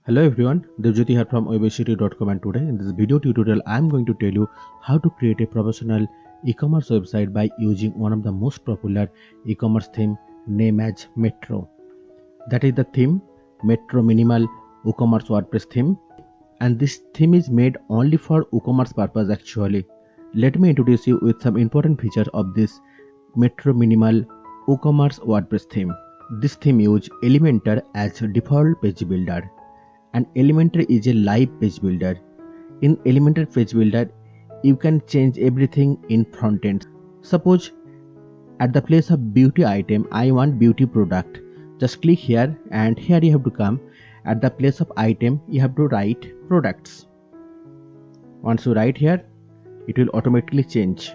Hello everyone, Devjyoti here from webcity.com, and today in this video tutorial I am going to tell you how to create a professional e-commerce website by using one of the most popular e-commerce theme named as Metro. That is the theme Metro Minimal WooCommerce WordPress theme, and this theme is made only for WooCommerce purpose actually. Let me introduce you with some important features of this Metro Minimal WooCommerce WordPress theme. This theme uses Elementor as default page builder, and Elementor is a live page builder. In Elementor page builder, you can change everything in front end. Suppose at the place of beauty item, I want beauty product. Just click here, and here you have to come. At the place of item, you have to write products. Once you write here, it will automatically change.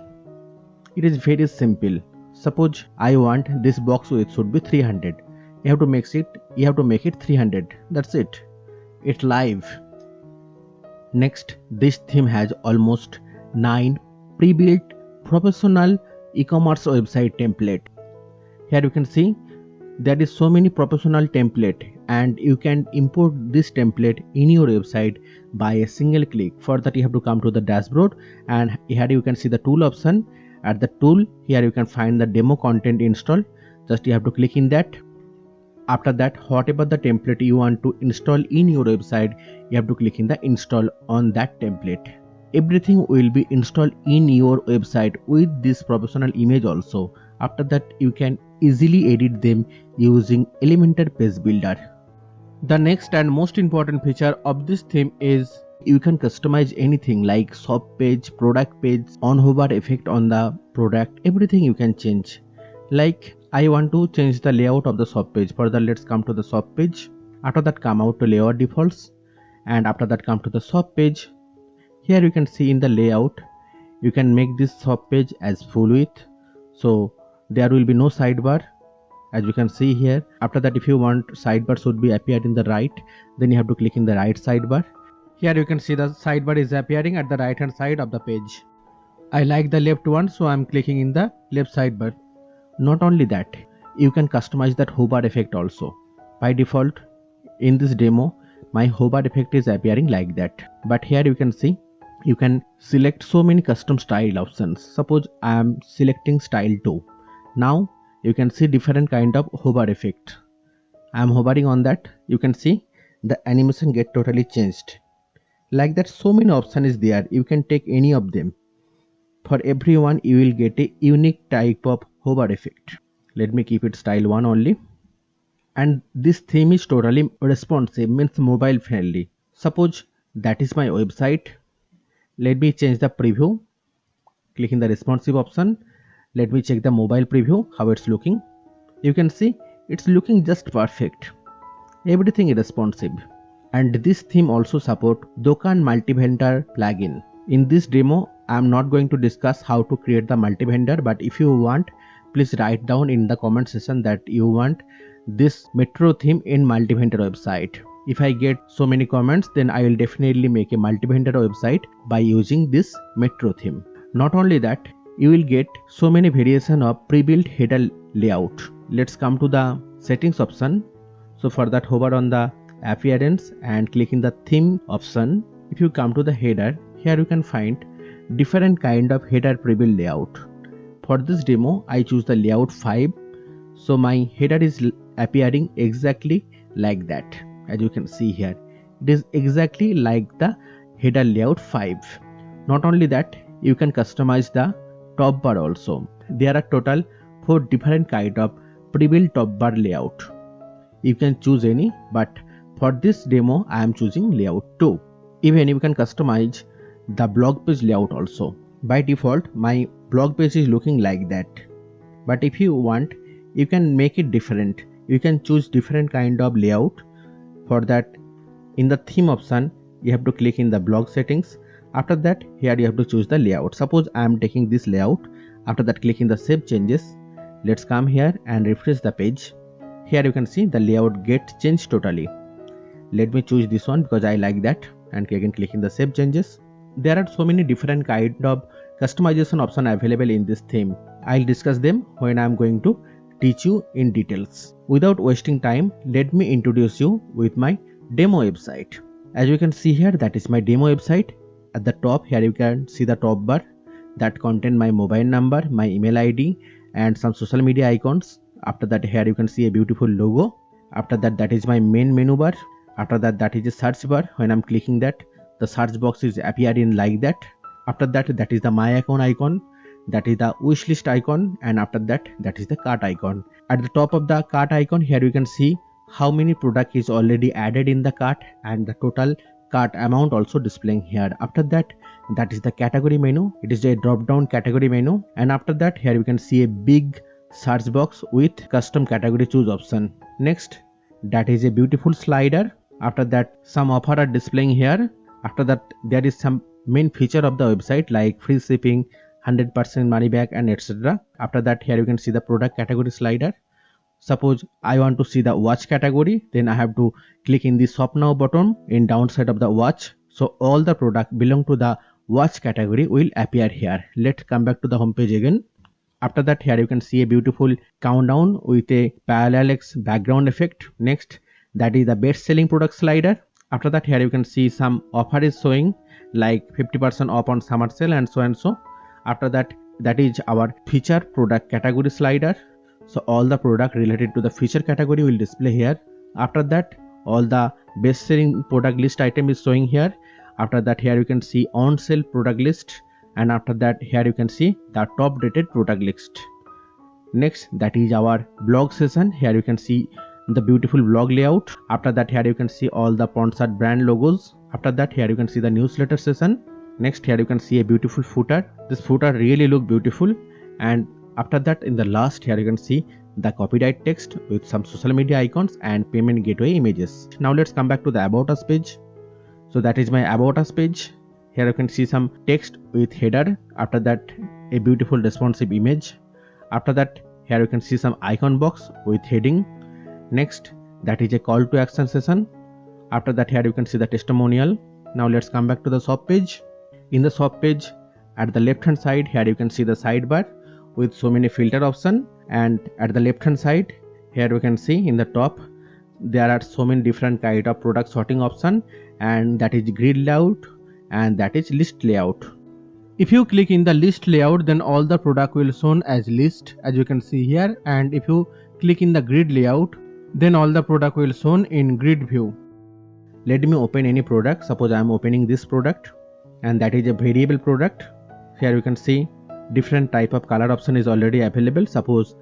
It is very simple. Suppose I want this box width should be 300. You have to make it 300. That's it. It's live. Next, this theme has almost 9 pre-built professional e-commerce website template. Here you can see there is so many professional template, and you can import this template in your website by a single click. For that you have to come to the dashboard, and here you can see the tool option. At the tool, here you can find the demo content install. Just you have to click in that. After that, whatever the template you want to install in your website, you have to click in the install on that template. Everything will be installed in your website with this professional image also. After that, you can easily edit them using Elementor Page Builder. The next and most important feature of this theme is you can customize anything like shop page, product page, on hover effect on the product, everything you can change. Like I want to change the layout of the shop page. For that, let's come to the shop page. After that, come out to layout defaults, and after that come to the shop page. Here you can see in the layout, you can make this shop page as full width, so there will be no sidebar, as you can see here. After that, if you want sidebar should be appear in the right, then you have to click in the right sidebar. Here you can see the sidebar is appearing at the right hand side of the page. I like the left one, so I am clicking in the left sidebar. Not only that, you can customize that hover effect also. By default, in this demo, my hover effect is appearing like that. But here you can see, you can select so many custom style options. Suppose I am selecting style 2. Now you can see different kind of hover effect. I am hovering on that. You can see the animation get totally changed. Like that, so many options is there. You can take any of them. For everyone, you will get a unique type of hover effect. Let me keep it style 1 only. And this theme is totally responsive, means mobile friendly. Suppose that is my website. Let me change the preview. Clicking the responsive option. Let me check the mobile preview, how it's looking. You can see it's looking just perfect. Everything is responsive. And this theme also support Dokan multi-vendor plugin. In this demo, I am not going to discuss how to create the multi-vendor, but if you want, please write down in the comment section that you want this Metro theme in multi-vendor website. If I get so many comments, then I will definitely make a multi-vendor website by using this Metro theme. Not only that, you will get so many variation of pre-built header layout. Let's come to the settings option. So for that, hover on the appearance and click in the theme option. If you come to the header, here you can find different kind of header pre-built layout. For this demo, I choose the layout 5. So my header is appearing exactly like that. As you can see here, it is exactly like the header layout 5. Not only that, you can customize the top bar also. There are total 4 different kind of pre-built top bar layout. You can choose any, but for this demo, I am choosing layout 2. Even you can customize the blog page layout also. By default, my blog page is looking like that. But if you want, you can make it different. You can choose different kind of layout. For that, in the theme option, you have to click in the blog settings. After that, here you have to choose the layout. Suppose I am taking this layout. After that, click in the save changes. Let's come here and refresh the page. Here you can see the layout gets changed totally. Let me choose this one because I like that, and again click in the save changes. There are so many different kind of customization option available in this theme. I'll discuss them when I'm going to teach you in details. Without wasting time, let me introduce you with my demo website. As you can see here, that is my demo website. At the top here you can see the top bar that contain my mobile number, my email ID and some social media icons. After that here you can see a beautiful logo. After that is my main menu bar. After that is a search bar. When I'm clicking that, the search box is appearing like that. After that is the my account icon, that is the wish list icon, and after that is the cart icon. At the top of the cart icon here you can see how many product is already added in the cart and the total cart amount also displaying here. After that is the category menu. It is a drop down category menu, and after that here you can see a big search box with custom category choose option. Next, that is a beautiful slider. After that some offer are displaying here. After that there is some main feature of the website like free shipping, 100% money back and etc. After that here you can see the product category slider. Suppose I want to see the watch category, then I have to click in the shop now button in downside of the watch. So all the product belong to the watch category will appear here. Let's come back to the home page again. After that here you can see a beautiful countdown with a parallax background effect. Next, that is the best selling product slider. After that here you can see some offer is showing like 50% off on summer sale and so and so. After that is our feature product category slider. So all the product related to the feature category will display here. After that all the best selling product list item is showing here. After that here you can see on sale product list, and after that here you can see the top rated product list. Next, that is our blog session. Here you can see the beautiful blog layout. After that here you can see all the sponsored brand logos. After that here you can see the newsletter session. Next, here you can see a beautiful footer. This footer really look beautiful. And after that in the last here you can see the copyright text with some social media icons and payment gateway images. Now let's come back to the about us page. So that is my about us page. Here you can see some text with header. After that a beautiful responsive image. After that here you can see some icon box with heading. Next, that is a call to action session. After that here you can see the testimonial. Now let's come back to the shop page. In the shop page at the left hand side here you can see the sidebar with so many filter option, and at the left hand side here you can see in the top there are so many different kind of product sorting option, and that is grid layout and that is list layout. If you click in the list layout, then all the product will shown as list as you can see here, and if you click in the grid layout, then all the product will shown in grid view. Let me open any product. Suppose I am opening this product and that is a variable product. Here you can see different type of color option is already available. Suppose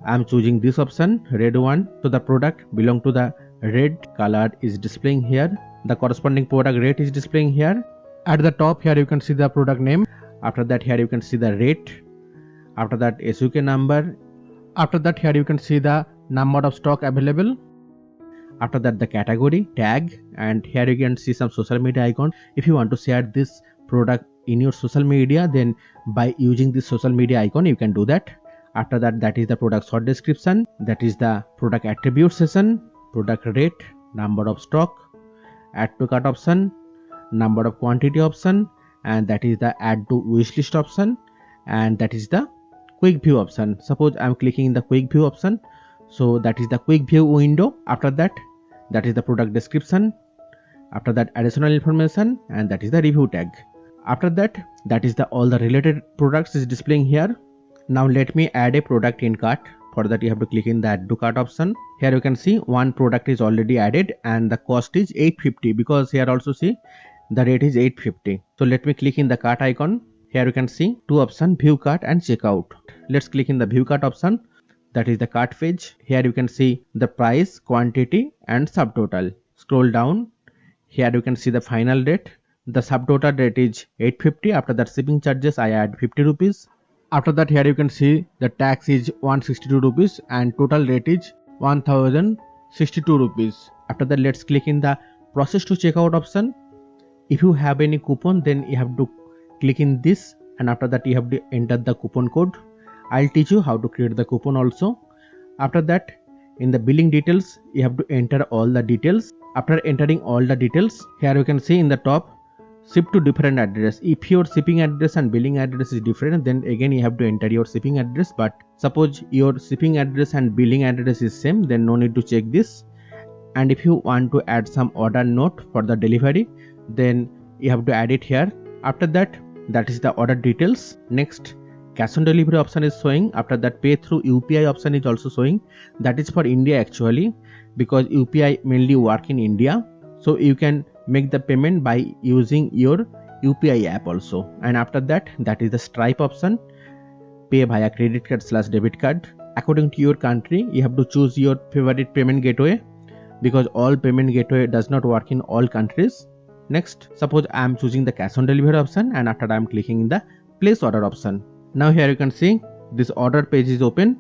I am choosing this option, red one, so the product belong to the red color is displaying here. The corresponding product rate is displaying here. At the top here you can see the product name. After that here you can see the rate. After that SUK number. After that here you can see the number of stock available. After that the category, tag, and here you can see some social media icon. If you want to share this product in your social media, then by using this social media icon you can do that. After that is the product short description, that is the product attribute session, product rate, number of stock, add to cart option, number of quantity option, and that is the add to wish list option, and that is the quick view option. Suppose I am clicking in the quick view option, so that is the quick view window. After that is the product description. After that additional information, and that is the review tag. After that is the all the related products is displaying here. Now let me add a product in cart. For that you have to click in the add to cart option. Here you can see one product is already added and the cost is 850, because here also see the rate is 850. So let me click in the cart icon. Here you can see two options, view cart and checkout. Let's click in the view cart option. That is the cart page. Here you can see the price, quantity and subtotal. Scroll down. Here you can see the final rate. The subtotal rate is 850. After that shipping charges I add 50 rupees. After that here you can see the tax is 162 rupees and total rate is 1062 rupees. After that let's click in the process to checkout option. If you have any coupon, then you have to click in this, and after that you have to enter the coupon code. I'll teach you how to create the coupon also. After that in the billing details you have to enter all the details. After entering all the details, here you can see in the top ship to different address. If your shipping address and billing address is different, then again you have to enter your shipping address, but suppose your shipping address and billing address is same, then no need to check this. And if you want to add some order note for the delivery, then you have to add it here. After that is the order details. Next, cash on delivery option is showing. After that, pay through UPI option is also showing. That is for India actually, because UPI mainly work in India. So you can make the payment by using your UPI app also. And after that is the Stripe option, pay via credit card / debit card. According to your country, you have to choose your favorite payment gateway, because all payment gateway does not work in all countries. Next, suppose I am choosing the cash on delivery option, and after I am clicking in the place order option. Now here you can see this order page is open.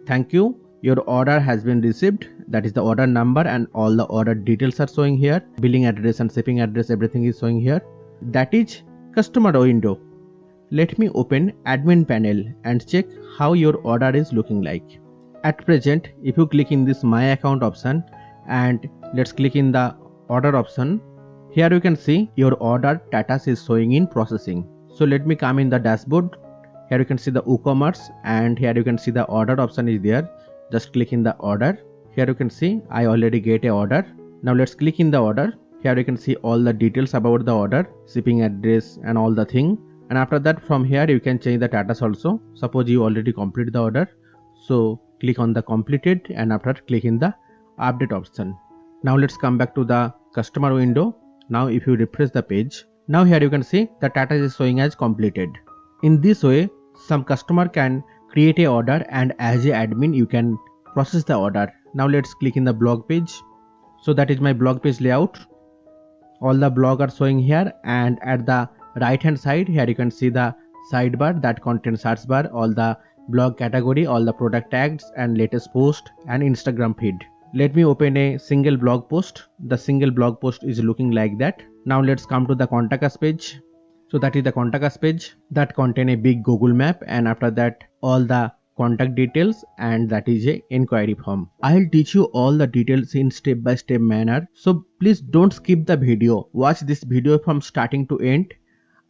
Thank you, your order has been received. That is the order number, and all the order details are showing here. Billing address and shipping address, everything is showing here. That is customer window. Let me open admin panel and check how your order is looking like. At present, if you click in this my account option and let's click in the order option, here you can see your order status is showing in processing. So let me come in the dashboard. Here you can see the WooCommerce, and here you can see the order option is there. Just click in the order. Here you can see I already get a order. Now let's click in the order. Here you can see all the details about the order, shipping address and all the thing. And after that, from here you can change the status also. Suppose you already complete the order, so click on the completed, and after click in the update option. Now let's come back to the customer window. Now if you refresh the page, now here you can see the status is showing as completed. In this way, some customer can create a order, and as a admin you can process the order. Now let's click in the blog page. So that is my blog page layout. All the blog are showing here, and at the right hand side here you can see the sidebar that contains search bar, all the blog category, all the product tags and latest post, and Instagram feed. Let me open a single blog post. The single blog post is looking like that. Now let's come to the contact us page. So that is the contact us page that contain a big Google map, and after that all the contact details, and that is a inquiry form. I'll teach you all the details in step-by-step manner, so please don't skip the video. Watch this video from starting to end.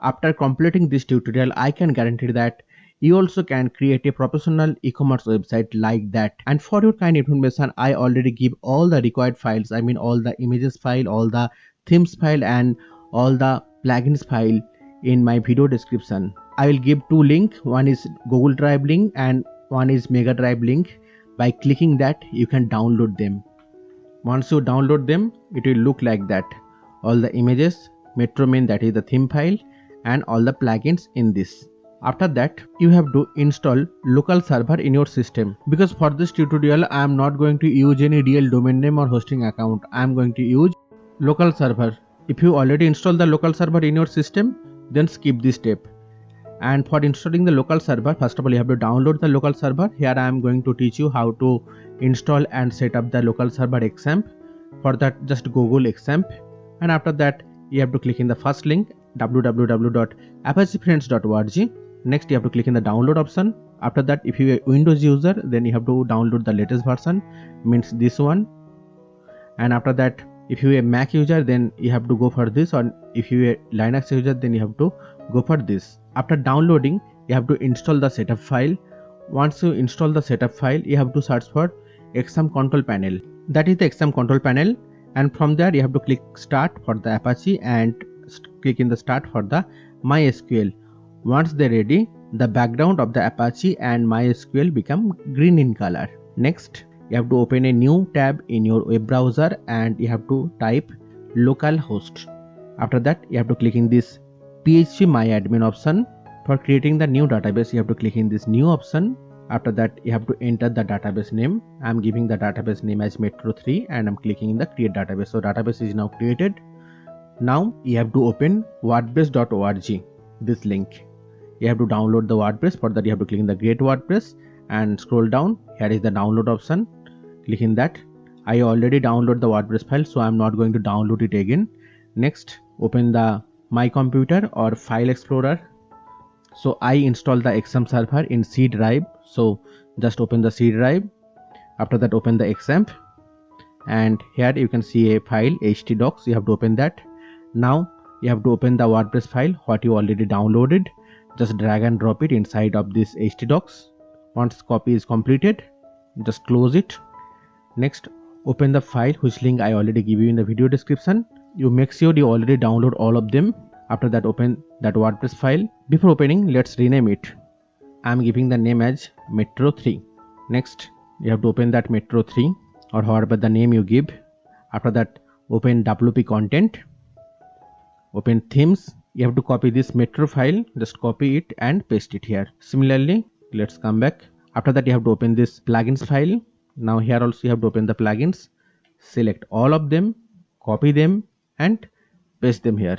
After completing this tutorial, I can guarantee that you also can create a professional e-commerce website like that. And for your kind information, I already give all the required files. I mean all the images file, all the themes file, and all the plugins file in my video description. I will give two links. One is Google Drive link and one is Mega Drive link. By clicking that, you can download them. Once you download them, it will look like that. All the images, Metromin, that is the theme file, and all the plugins in this. After that, you have to install local server in your system, because for this tutorial I am not going to use any real domain name or hosting account. I am going to use local server. If you already installed the local server in your system, then skip this step. And for installing the local server, first of all you have to download the local server. Here I am going to teach you how to install and set up the local server XAMPP. For that, just Google XAMPP, and after that you have to click in the first link, www.apachefriends.org. Next you have to click in the download option. After that, if you are a Windows user, then you have to download the latest version, means this one. And after that, if you are a Mac user, then you have to go for this, or if you are a Linux user, then you have to go for this. After downloading, you have to install the setup file. Once you install the setup file, you have to search for XAMPP control panel. That is the XAMPP control panel, and from there you have to click start for the Apache and click in the start for the MySQL. Once they're ready, the background of the Apache and MySQL become green in color. Next, you have to open a new tab in your web browser, and you have to type localhost. After that, you have to click in this phpMyAdmin option. For creating the new database, you have to click in this new option. After that, you have to enter the database name. I am giving the database name as Metro3, and I am clicking in the create database. So database is now created. Now you have to open wordpress.org, this link. You have to download the WordPress. For that, you have to click in the Get WordPress and scroll down. Here is the download option. Click in that. I already downloaded the WordPress file, so I am not going to download it again. Next, open the My Computer or File Explorer. So I installed the XAMPP server in C drive. So just open the C drive. After that, open the XAMPP, and here you can see a file htdocs. You have to open that. Now you have to open the WordPress file what you already downloaded. Just drag and drop it inside of this htdocs. Once copy is completed, just close it. Next, open the file which link I already give you in the video description. You make sure you already download all of them. After that, open that WordPress file. Before opening, let's rename it. I am giving the name as Metro 3. Next, you have to open that Metro 3 or however the name you give. After that, open WP content. Open themes. You have to copy this Metro file. Just copy it and paste it here. Similarly, let's come back. After that, you have to open this plugins file. Now here also you have to open the plugins. Select all of them, copy them and paste them here.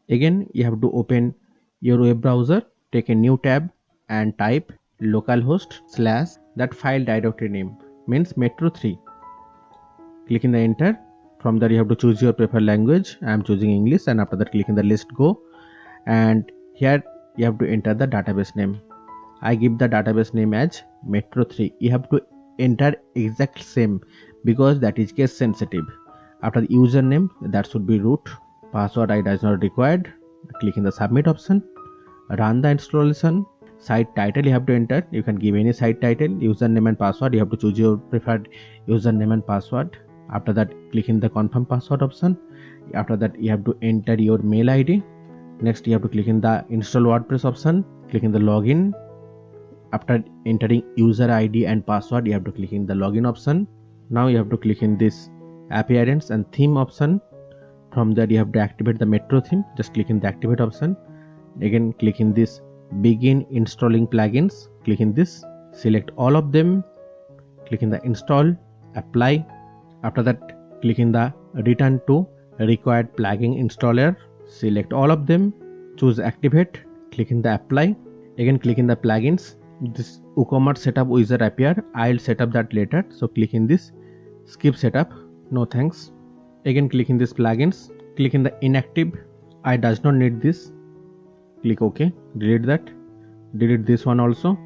Again, you have to open your web browser, take a new tab and type localhost / that file directory name, means Metro 3. Click in the enter. From there you have to choose your preferred language. I am choosing English, and after that click in the list go, and here you have to enter the database name. I give the database name as Metro 3. You have to enter exact same because that is case sensitive. After the username, that should be root. Password I does not required. Click in the submit option. Run the installation. Site title you have to enter. You can give any site title. Username and password, you have to choose your preferred username and password. After that, click in the confirm password option. After that, you have to enter your mail ID. Next, you have to click in the install WordPress option. Click in the login. After entering user ID and password, you have to click in the login option. Now you have to click in this appearance and theme option. From there you have to activate the Metro theme. Just click in the activate option. Again, click in this begin installing plugins. Click in this, select all of them, click in the install, apply. After that, click in the return to required plugin installer. Select all of them, choose activate, click in the apply. Again, click in the plugins. This WooCommerce setup wizard appear. I'll set up that later. So click in this skip setup. No thanks. Again, click in this plugins. Click in the inactive. I does not need this. Click OK. Delete that. Delete this one also.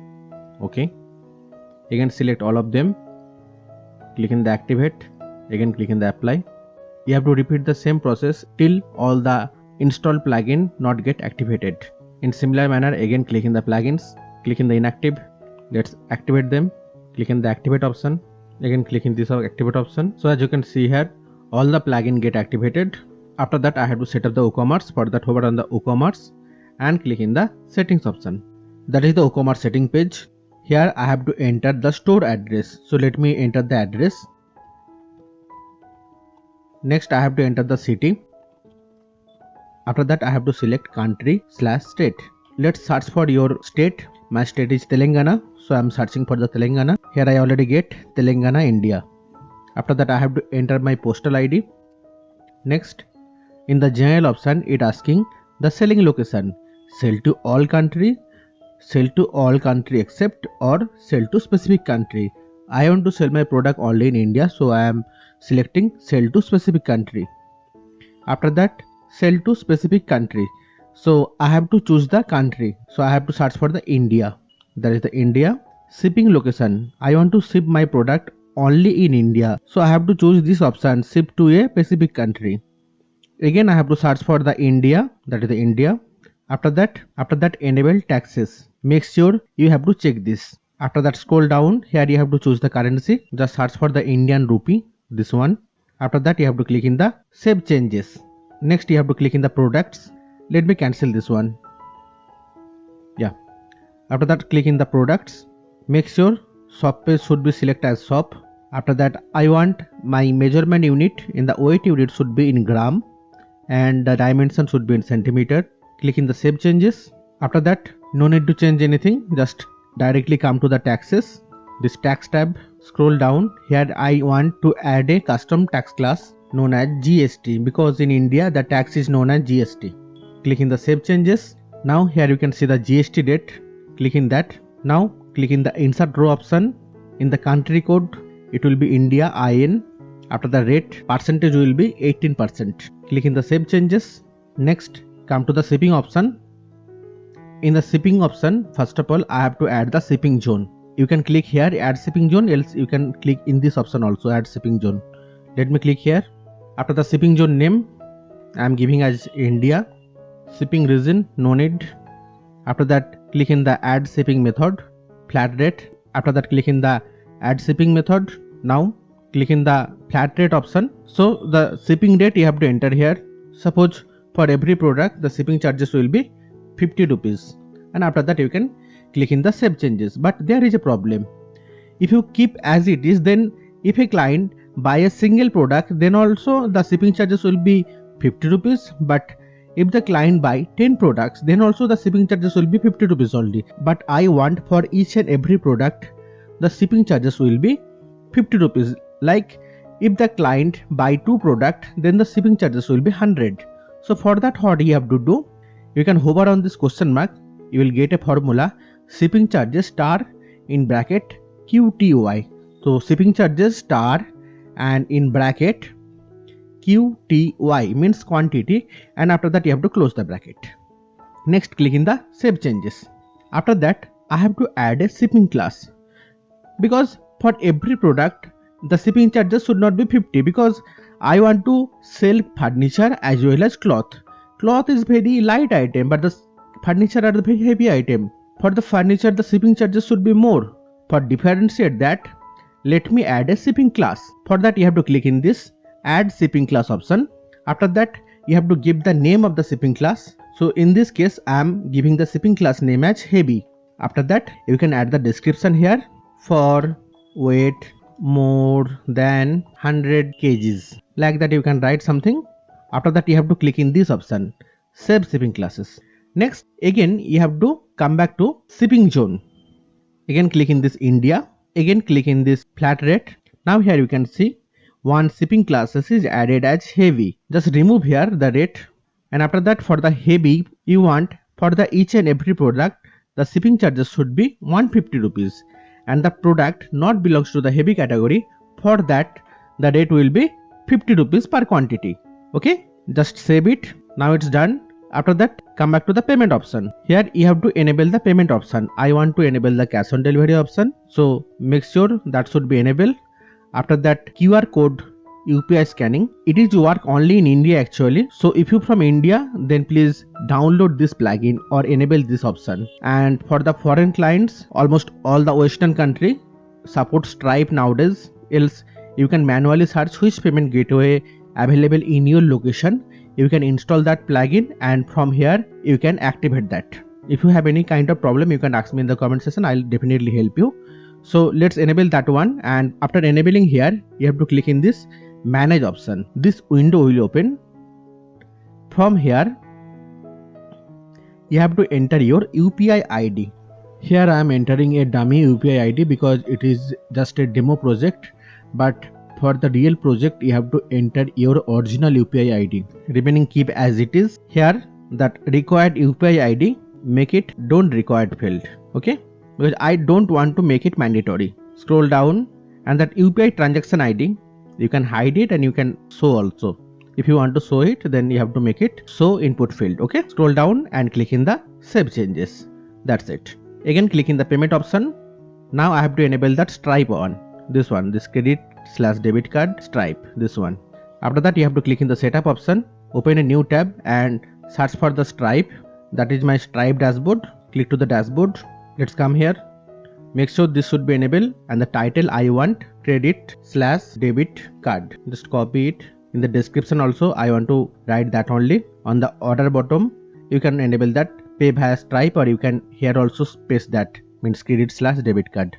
OK. Again, select all of them. Click in the activate. Again, click in the apply. You have to repeat the same process till all the installed plugin not get activated. In similar manner, again click in the plugins. Click in the inactive. Let's activate them. Click in the activate option. Again click in this activate option. So as you can see here, all the plugin get activated. After that, I have to set up the WooCommerce. For that, hover on the WooCommerce and click in the settings option. That is the WooCommerce setting page. Here I have to enter the store address. So let me enter the address. Next I have to enter the city. After that, I have to select country / state. Let's search for your state. My state is Telangana, so I am searching for the Telangana. Here I already get Telangana, India. After that, I have to enter my postal ID. Next, in the general option, it asking the selling location. Sell to all country, sell to all country except, or sell to specific country. I want to sell my product only in India, so I am selecting sell to specific country. After that, sell to specific country. So I have to choose the country. So I have to search for the India. That is the India. Shipping location. I want to ship my product only in India. So I have to choose this option, ship to a specific country. Again, I have to search for the India. That is the India. After that, enable taxes. Make sure you have to check this. After that, scroll down. Here you have to choose the currency. Just search for the Indian rupee. This one. After that, you have to click in the save changes. Next, you have to click in the products. Let me cancel this one. Yeah. After that, click in the products. Make sure shop page should be selected as shop. After that, I want my measurement unit in the weight unit should be in gram and the dimension should be in centimeter. Click in the save changes. After that, no need to change anything. Just directly come to the taxes. This tax tab. Scroll down. Here I want to add a custom tax class known as GST because in India the tax is known as GST. Click in the save changes. Now here you can see the GST date. Click in that. Now click in the insert row option. In the country code it will be India IN. After the rate percentage will be 18%. Click in the save changes. Next come to the shipping option. In the shipping option, first of all I have to add the shipping zone. You can click here add shipping zone, else you can click in this option also add shipping zone. Let me click here. After the shipping zone name I am giving as India. Shipping region no need. After that click in the add shipping method, flat rate. After that click in the add shipping method. Now click in the flat rate option. So the shipping rate you have to enter here. Suppose for every product the shipping charges will be 50 rupees, and after that you can click in the save changes. But there is a problem. If you keep as it is, then if a client buy a single product, then also the shipping charges will be 50 rupees. But if the client buy 10 products, then also the shipping charges will be 50 rupees only. But I want for each and every product the shipping charges will be 50 rupees. Like if the client buy 2 products, then the shipping charges will be 100. So for that, what you have to do, you can hover on this question mark, you will get a formula shipping charges star in bracket QTY. So shipping charges star and in bracket QTY means quantity, and after that you have to close the bracket. Next, click in the save changes. After that, I have to add a shipping class, because for every product the shipping charges should not be 50, because I want to sell furniture as well as cloth. Cloth is very light item, but the furniture are the very heavy item. For the furniture the shipping charges should be more. For differentiate that, let me add a shipping class. For that you have to click in this add shipping class option. After that you have to give the name of the shipping class. So in this case I am giving the shipping class name as heavy. After that you can add the description here. For weight more than 100 kgs, like that you can write something. After that you have to click in this option save shipping classes. Next, again you have to come back to shipping zone. Again click in this India. Again click in this flat rate. Now here you can see one shipping classes is added as heavy. Just remove here the rate, and after that for the heavy you want for the each and every product the shipping charges should be 150 rupees, and the product not belongs to the heavy category, for that the rate will be 50 rupees per quantity. Okay, just save it. Now it's done. After that come back to the payment option. Here you have to enable the payment option. I want to enable the cash on delivery option, so make sure that should be enabled. After that QR code UPI scanning, it is work only in India actually. So if you from India, then please download this plugin or enable this option. And for the foreign clients, almost all the Western country support Stripe nowadays, else you can manually search which payment gateway available in your location. You can install that plugin, and from here you can activate that. If you have any kind of problem, you can ask me in the comment section. I'll definitely help you. So let's enable that one, and after enabling here you have to click in this manage option. This window will open. From here you have to enter your UPI ID. Here I am entering a dummy UPI ID because it is just a demo project, but for the real project you have to enter your original UPI ID. Remaining keep as it is. Here that required UPI ID, make it don't required field. Okay, because I don't want to make it mandatory. Scroll down, and that UPI transaction ID you can hide it and you can show also. If you want to show it, then you have to make it show input field. Okay, scroll down and click in the save changes. That's it. Again click in the payment option. Now I have to enable that Stripe on. This one, this credit/debit card Stripe, this one. After that you have to click in the setup option, open a new tab and search for the Stripe. That is my Stripe dashboard. Click to the dashboard. Let's come here. Make sure this should be enabled, and the title I want credit/debit card. Just copy it. In the description also I want to write that only. On the order bottom you can enable that pay via Stripe, or you can here also paste that means credit/debit card.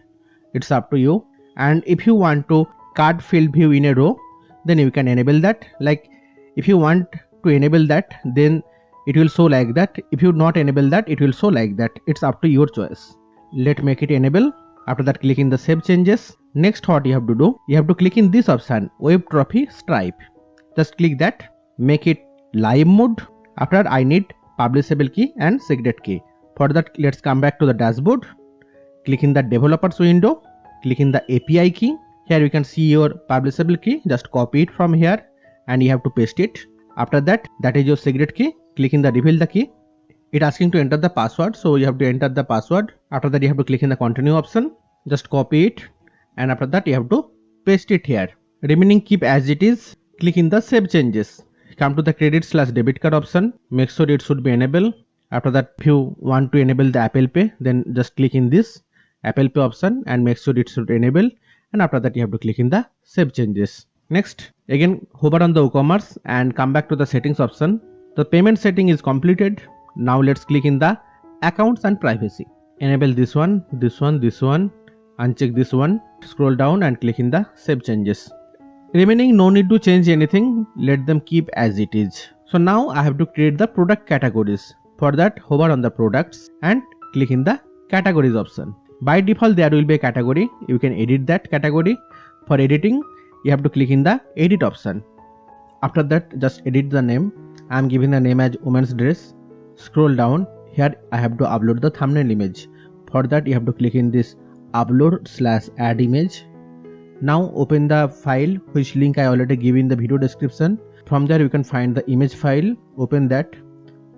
It's up to you. And if you want to card field view in a row, then you can enable that. Like if you want to enable that, then it will show like that. If you not enable that, it will show like that. It's up to your choice. Let's make it enable. After that click in the save changes. Next what you have to do, you have to click in this option web trophy Stripe. Just click that, make it live mode. After that I need publishable key and secret key. For that let's come back to the dashboard. Click in the developers window. Click in the API key. Here you can see your publishable key. Just copy it from here and you have to paste it. After that is your secret key. Click in the reveal the key. It asking to enter the password, so you have to enter the password. After that you have to click in the continue option. Just copy it, and after that you have to paste it here. Remaining keep as it is. Click in the save changes. Come to the credit/debit card option. Make sure it should be enabled. After that, if you want to enable the Apple Pay, then just click in this Apple Pay option and make sure it should enable. and after that you have to click in the save changes. Next, again hover on the WooCommerce and come back to the settings option. The payment setting is completed. Now let's click in the accounts and privacy. Enable this one, uncheck this one, scroll down and click in the save changes. Remaining, no need to change anything, let them keep as it is. So now I have to create the product categories. For that, hover on the products and click in the categories option. By default there will be a category, you can edit that category. For editing, you have to click in the edit option. After that, just edit the name. I am giving the name as women's dress. Scroll down, here I have to upload the thumbnail image. For that you have to click in this upload/add image. Now open the file, which link I already give in the video description. From there you can find the image file, open that,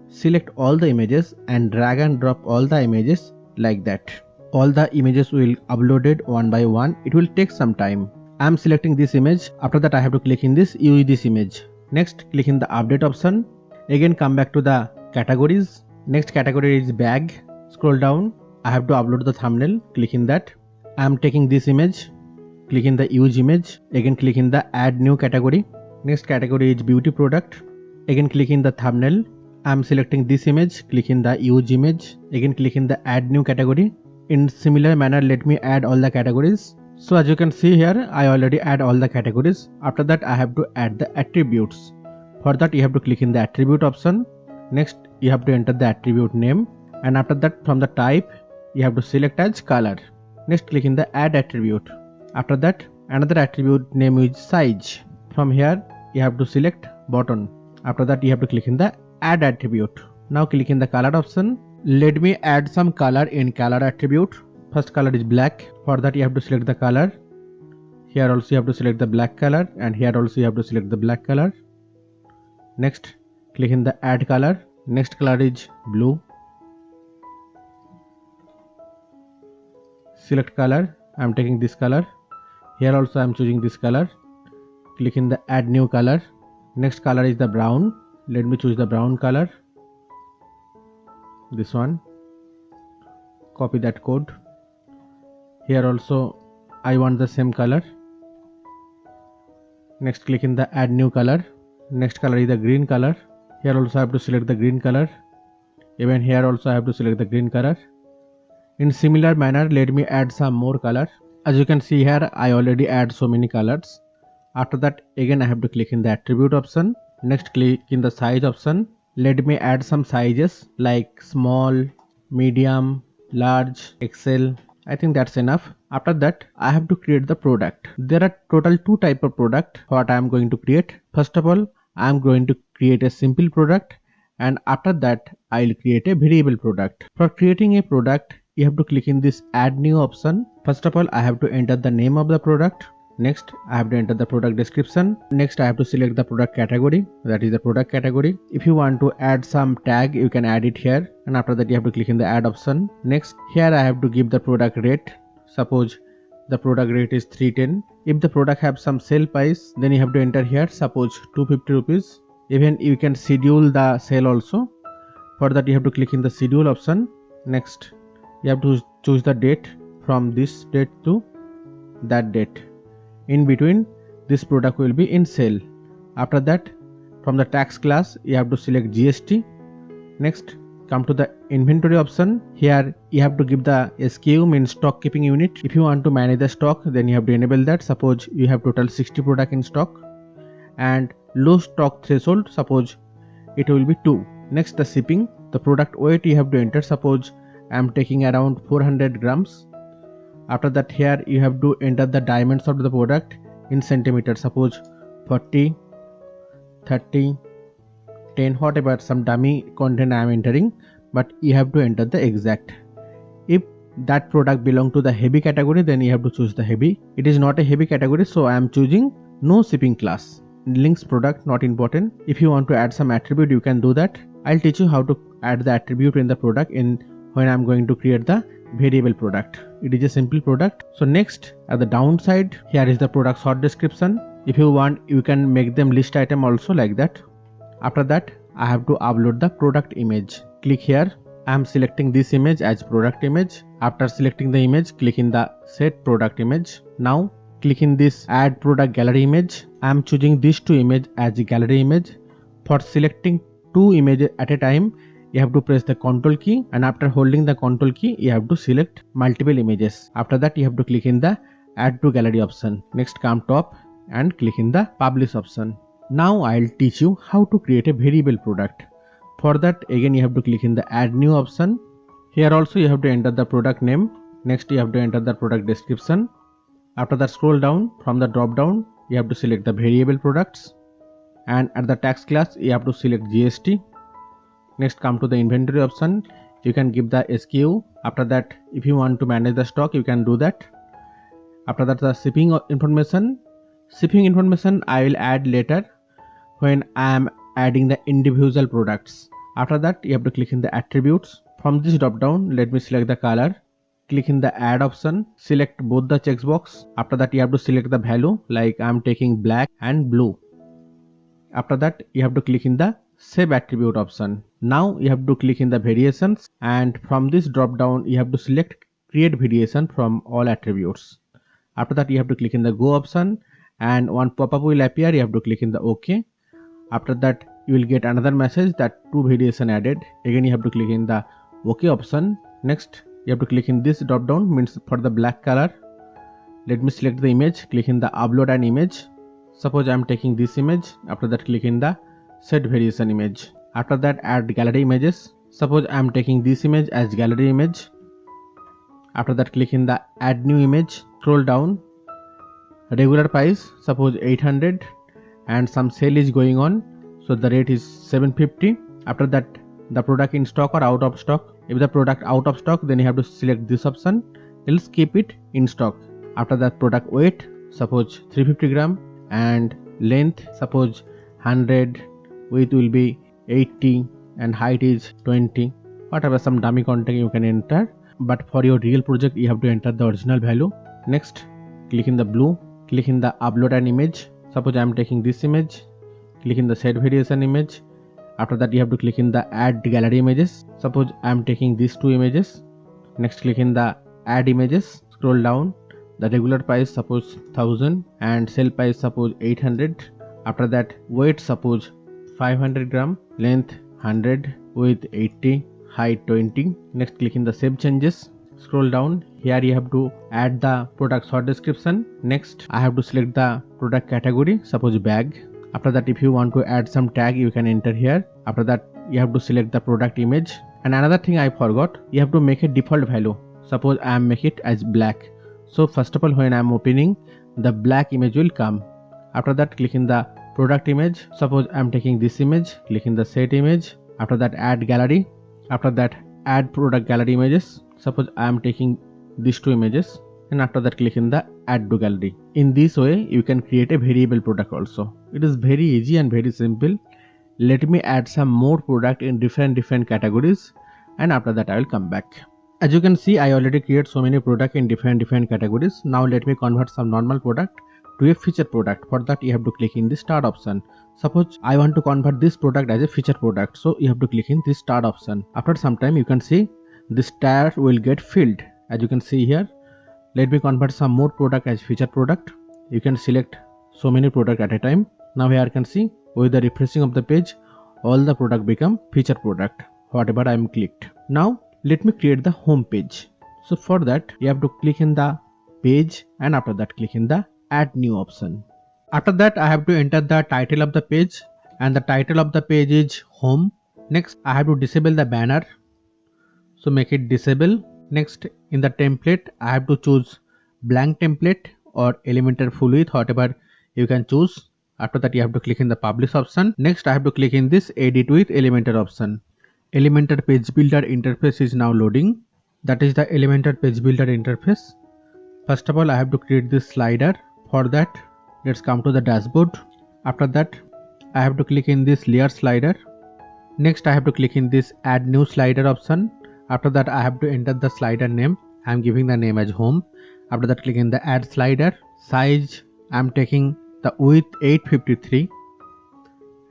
select all the images and drag and drop all the images like that. All the images will uploaded one by one. It will take some time. I am selecting this image. After that I have to click in this use this image. Next, click in the update option. Again come back to the categories. Next category is bag. Scroll down. I have to upload the thumbnail. Click in that. I am taking this image. Click in the use image. Again click in the add new category. Next category is beauty product. Again click in the thumbnail. I am selecting this image. Click in the use image. Again click in the add new category. In similar manner, let me add all the categories. So as you can see here, I already add all the categories. After that I have to add the attributes. For that you have to click in the attribute option. Next you have to enter the attribute name, and after that from the type you have to select as color. Next click in the add attribute. After that another attribute name is size. From here you have to select button. After that you have to click in the add attribute. Now click in the color option. Let me add some color in color attribute. First color is black. For that you have to select the color. Here also you have to select the black color, and here also you have to select the black color. Next click in the add color. Next color is blue. Select color. I am taking this color. Here also I am choosing this color. Click in the add new color. Next color is the brown. Let me choose the brown color. This one. Copy that code. Here also I want the same color. Next click in the add new color. Next color is the green color. Here also I have to select the green color. Even here also I have to select the green color. In similar manner, let me add some more color. As you can see here, I already add so many colors. After that again I have to click in the attribute option. Next click in the size option. Let me add some sizes like small, medium, large, XL. I think that's enough. After that I have to create the product. There are total two type of product what I am going to create. First of all, I am going to create a simple product, and after that I will create a variable product. For creating a product you have to click in this add new option. First of all I have to enter the name of the product. Next I have to enter the product description. Next I have to select the product category, that is the product category. If you want to add some tag you can add it here, and after that you have to click in the add option. Next here I have to give the product rate. Suppose the product rate is 310. If the product have some sale price, then you have to enter here, suppose 250 rupees. Even you can schedule the sale also. For that you have to click in the schedule option. Next you have to choose the date, from this date to that date. In between this product will be in sale. After that from the tax class you have to select GST. Next come to the inventory option. Here you have to give the SKU, means stock keeping unit. If you want to manage the stock, then you have to enable that. Suppose you have total 60 product in stock, and low stock threshold, suppose it will be 2. Next the shipping. The product weight you have to enter. Suppose I am taking around 400 grams. After that here you have to enter the dimensions of the product in centimeters. Suppose 40, 30, 10, whatever, some dummy content I am entering, but you have to enter the exact. If that product belong to the heavy category, then you have to choose the heavy. It is not a heavy category, so I am choosing no shipping class. Links product not important. If you want to add some attribute you can do that. I'll teach you how to add the attribute in the product when I am going to create the variable product. It is a simple product. So next at the downside, here is the product short description. If you want you can make them list item also like that. After that I have to upload the product image. Click here. I am selecting this image as product image. After selecting the image, click in the set product image. Now click in this add product gallery image. I am choosing these two images as the gallery image. For selecting two images at a time, you have to press the Ctrl key, and after holding the Ctrl key, you have to select multiple images. After that, you have to click in the add to gallery option. Next, come top and click in the publish option. Now I'll teach you how to create a variable product. For that, again you have to click in the add new option. Here also you have to enter the product name. Next you have to enter the product description. After that, scroll down. From the drop down, you have to select the variable products, and at the tax class you have to select GST. Next, come to the inventory option. You can give the SKU. After that, if you want to manage the stock, you can do that. After that, the shipping information. Shipping information I will add later when I am adding the individual products. After that, you have to click in the attributes. From this drop down, let me select the color. Click in the add option, select both the checkbox. After that, you have to select the value, like I am taking black and blue. After that, you have to click in the save attribute option. Now you have to click in the variations, and from this drop down you have to select create variation from all attributes. After that, you have to click in the go option, and one pop-up will appear. You have to click in the OK. After that, you will get another message that two variation added. Again you have to click in the OK option. Next, you have to click in this drop down, means for the black color. Let me select the image, click in the upload an image. Suppose I am taking this image. After that, click in the set variation image. After that, add gallery images. Suppose I am taking this image as gallery image. After that, click in the add new image. Scroll down. Regular price, suppose 800, and some sale is going on, so the rate is 750. After that, the product in stock or out of stock. If the product out of stock, then you have to select this option, else keep it in stock. After that, product weight, suppose 350 gram, and length, suppose 100, width will be 80, and height is 20. Whatever, some dummy content you can enter, but for your real project you have to enter the original value. Next, click in the blue, click in the upload an image. Suppose I am taking this image, click in the set variation image. After that, you have to click in the add gallery images. Suppose I am taking these two images. Next, click in the add images. Scroll down. The regular price, suppose 1000, and sale price, suppose 800. After that, weight, suppose 500 gram, length 100, width 80, height 20. Next, click in the save changes. Scroll down. Here you have to add the product short description. Next, I have to select the product category, suppose bag. After that, if you want to add some tag, you can enter here. After that, you have to select the product image. And another thing I forgot, you have to make a default value. Suppose I am make it as black. So first of all, when I am opening, the black image will come. After that, click in the product image. Suppose I am taking this image, click in the set image. After that, add gallery. After that, add product gallery images. Suppose I am taking these two images, and after that, click in the add to gallery. In this way, you can create a variable product also. It is very easy and very simple. Let me add some more product in different categories, and after that I will come back. As you can see, I already create so many product in different categories. Now let me convert some normal product to a feature product. For that, you have to click in the start option. Suppose I want to convert this product as a feature product, so you have to click in this start option. After some time, you can see this tab will get filled. As you can see here, let me convert some more product as feature product. You can select so many product at a time. Now here you can see, with the refreshing of the page, all the product become feature product, whatever I am clicked. Now let me create the home page. So for that, you have to click in the page, and after that, click in the add new option. After that, I have to enter the title of the page, and the title of the page is home. Next, I have to disable the banner, so make it disable. Next, in the template, I have to choose blank template or Elementor full width, whatever you can choose. After that, you have to click in the publish option. Next, I have to click in this edit with Elementor option. Elementor page builder interface is now loading. That is the Elementor page builder interface. First of all, I have to create this slider. For that, let's come to the dashboard. After that, I have to click in this layer slider. Next, I have to click in this add new slider option. After that, I have to enter the slider name. I am giving the name as home. After that, click in the add slider. Size, I am taking the width 853,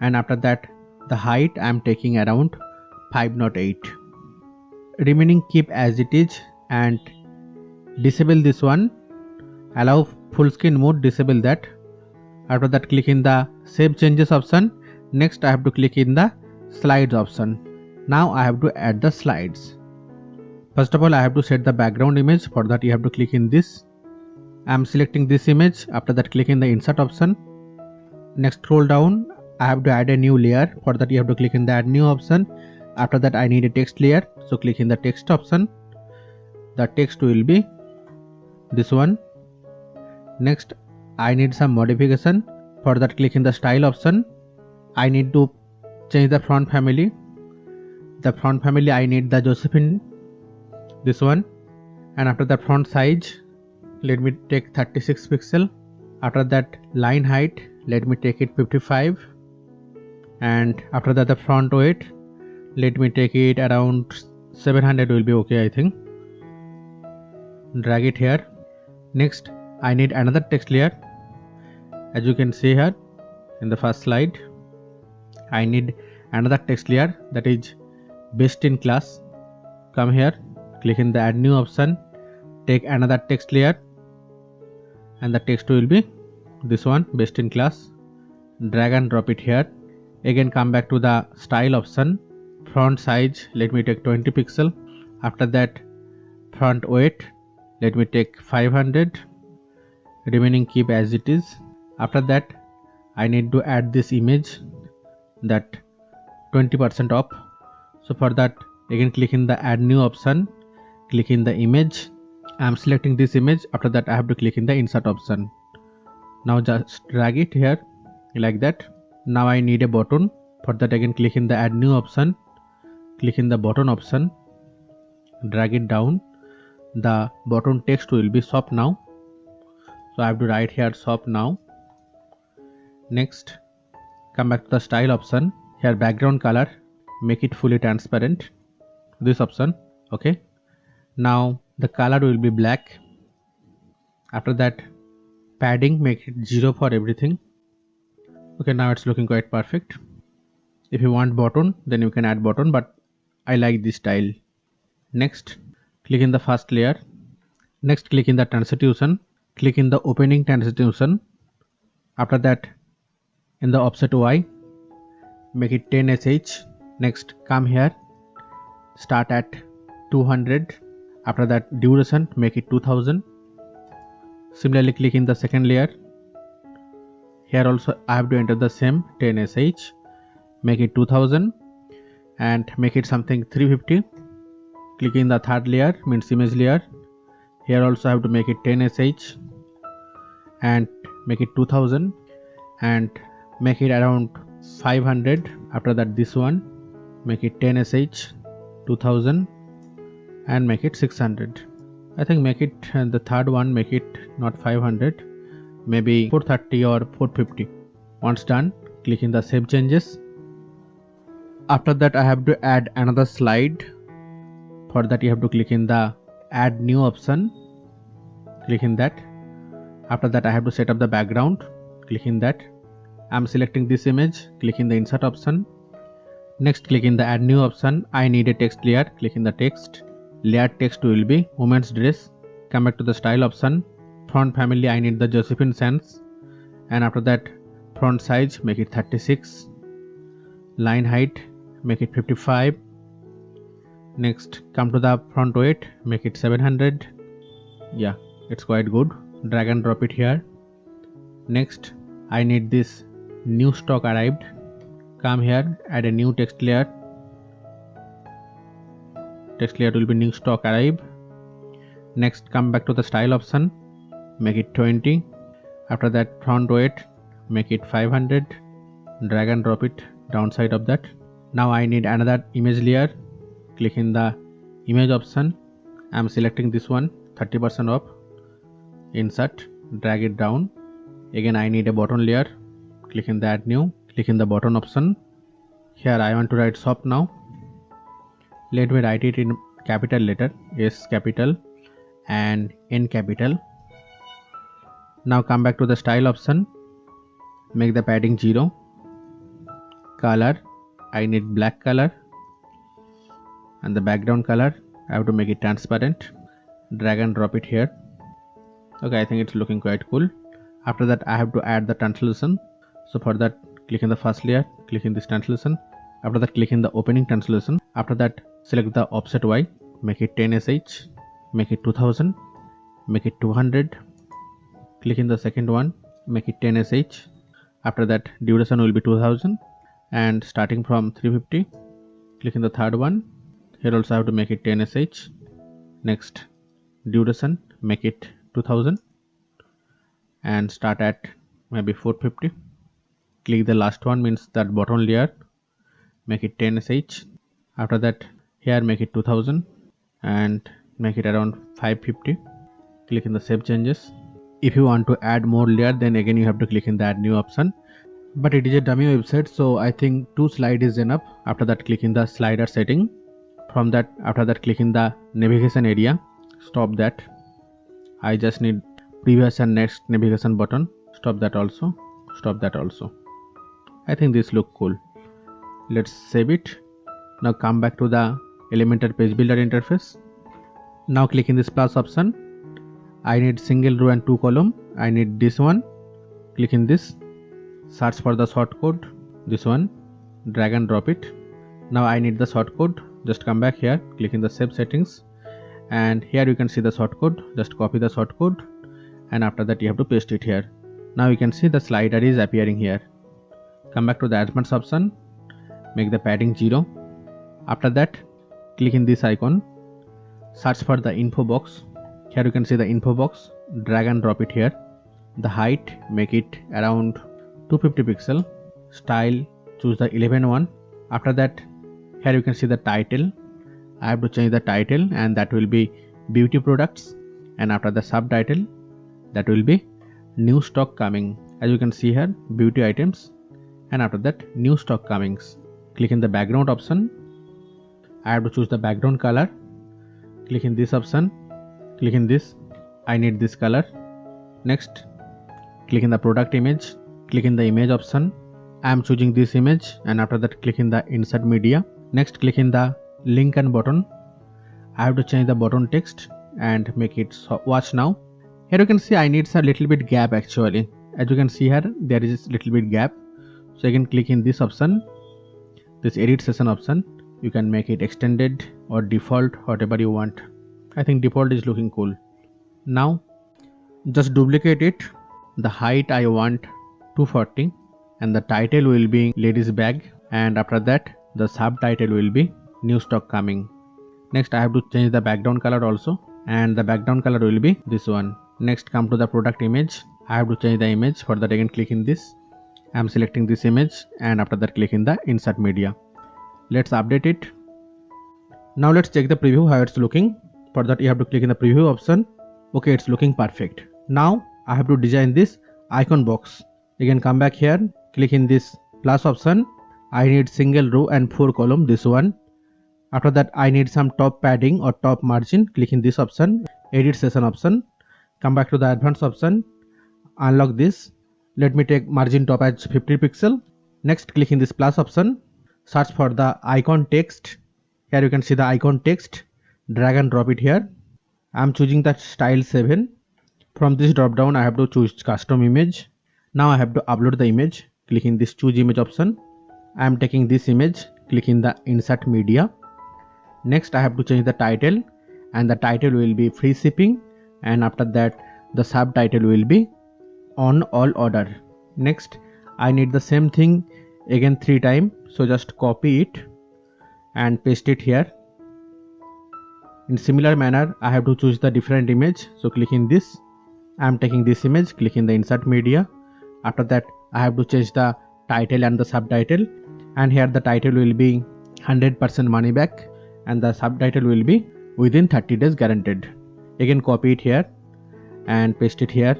and after that, the height I am taking around 508. Remaining keep as it is, and disable this one. Allow full screen mode, disable that. After that, click in the save changes option. Next, I have to click in the slides option. Now I have to add the slides. First of all, I have to set the background image. For that, you have to click in this. I am selecting this image. After that, click in the insert option. Next, scroll down. I have to add a new layer. For that, you have to click in the add new option. After that, I need a text layer. So click in the text option. The text will be this one. Next, I need some modification. For that, click in the style option. I need to change the font family. The font family, I need the Josephine, this one. And after that, font size, let me take 36 pixel. After that, line height, let me take it 55. And after that, the font weight, let me take it around 700 will be okay, I think. Drag it here. Next, I need another text layer. As you can see here in the first slide, I need another text layer, that is best in class. Come here, click in the add new option, take another text layer, and the text will be this one, best in class. Drag and drop it here. Again, come back to the style option. Font size, let me take 20 pixel. After that, font weight, let me take 500. Remaining keep as it is. After that, I need to add this image, that 20% off. So for that, again click in the add new option, click in the image. I am selecting this image. After that, I have to click in the insert option. Now just drag it here like that. Now I need a button. For that, again click in the add new option, click in the button option, drag it down. The button text will be shop now. So I have to write here shop now. Next, come back to the style option. Here background color, make it fully transparent, this option. Okay, now the color will be black. After that, padding, make it 0 for everything. Okay, now it's looking quite perfect. If you want button, then you can add button, but I like this style. Next, click in the first layer. Next, click in the transstitution, click in the opening transstitution. After that, in the offset Y, make it 10 sh. Next, come here, start at 200. After that, duration, make it 2000. Similarly, click in the second layer. Here also I have to enter the same 10 sh, make it 2000 and make it something 350. Click in the third layer, means image layer. Here also I have to make it 10 sh and make it 2000 and make it around 500. After that, this one, make it 10 sh, 2000 and make it 600. I think make it the third one, make it not 500, maybe 430 or 450. Once done, click in the save changes. After that, I have to add another slide. For that, you have to click in the add new option, click in that. After that, I have to set up the background, click in that. I am selecting this image, click in the insert option. Next, click in the add new option. I need a text layer, click in the text. Layer text will be women's dress. Come back to the style option. Font family, I need the Josephine Sans. And after that, font size, make it 36. Line height, make it 55. Next, come to the font weight, make it 700. Yeah, it's quite good. Drag and drop it here. Next, I need this new stock arrived. Come here, add a new text layer. Text layer will be new stock arrive. Next, come back to the style option, make it 20. After that, font weight, make it 500. Drag and drop it downside of that. Now I need another image layer. Click in the image option. I am selecting this one, 30% off. Insert, drag it down. Again, I need a button layer. Click in the add new, click in the button option. Here I want to write shop now. Let me write it in capital letter, S capital and N capital. Now come back to the style option, make the padding 0. Color, I need black color. And the background color, I have to make it transparent. Drag and drop it here. Okay, I think it's looking quite cool. After that, I have to add the translucent. So for that, click in the first layer, click in this translucent. After that, click in the opening translucent. After that, select the offset Y, make it 10 sh, make it 2000, make it 200. Click in the second one, make it 10 sh. After that, duration will be 2000, and starting from 350, click in the third one. Here also I have to make it 10 sh. Next, duration, make it 2000, and start at maybe 450. Click the last one, means that bottom layer, make it 10 sh. After that, here make it 2000 and make it around 550. Click in the save changes. If you want to add more layer, then again you have to click in the add new option, but it is a dummy website, so I think 2 slide is enough. After that, click in the slider setting. From that, after that, click in the navigation area, stop that. I just need previous and next navigation button, stop that also, stop that also. I think this look cool. Let's save it. Now come back to the Elementor page builder interface. Now click in this plus option. I need single row and 2 column. I need this one. Click in this, search for the shortcode, this one, drag and drop it. Now I need the shortcode. Just come back here, click in the save settings, and here you can see the shortcode. Just copy the shortcode, and after that you have to paste it here. Now you can see the slider is appearing here. Come back to the advanced option, make the padding 0. After that, click in this icon, search for the info box. Here you can see the info box, drag and drop it here. The height, make it around 250 pixel. Style, choose the 11 one. After that, here you can see the title. I have to change the title, and that will be beauty products, and after the subtitle, that will be new stock coming. As you can see here, beauty items, and after that, new stock comings. Click in the background option. I have to choose the background color. Click in this option, click in this, I need this color. Next, click in the product image, click in the image option. I am choosing this image, and after that, click in the insert media. Next, click in the link and button. I have to change the button text and make it watch now. Here you can see I need a little bit gap actually. As you can see here, there is a little bit gap. So you can click in this option, this edit session option. You can make it extended or default, whatever you want. I think default is looking cool. Now, just duplicate it. The height I want 240, and the title will be ladies bag, and after that the subtitle will be new stock coming. Next, I have to change the background color also, and the background color will be this one. Next, come to the product image. I have to change the image. For that, again click in this. I am selecting this image, and after that click in the insert media. Let's update it. Now let's check the preview how it's looking. For that, you have to click in the preview option. Okay, it's looking perfect. Now I have to design this icon box. Again, come back here, click in this plus option. I need single row and 4 column, this one. After that, I need some top padding or top margin. Click in this option, edit session option. Come back to the advanced option, unlock this. Let me take margin top as 50 pixel. Next, click in this plus option, search for the icon text. Here you can see the icon text, drag and drop it here. I am choosing the style 7. From this drop down, I have to choose custom image. Now I have to upload the image. Click in this choose image option. I am taking this image, click in the insert media. Next, I have to change the title, and the title will be free shipping, and after that the subtitle will be on all order. Next, I need the same thing again 3 times, so just copy it and paste it here. In similar manner, I have to choose the different image, so click in this. I am taking this image, click in the insert media. After that, I have to change the title and the subtitle, and here the title will be 100% money back, and the subtitle will be within 30 days guaranteed. Again copy it here and paste it here.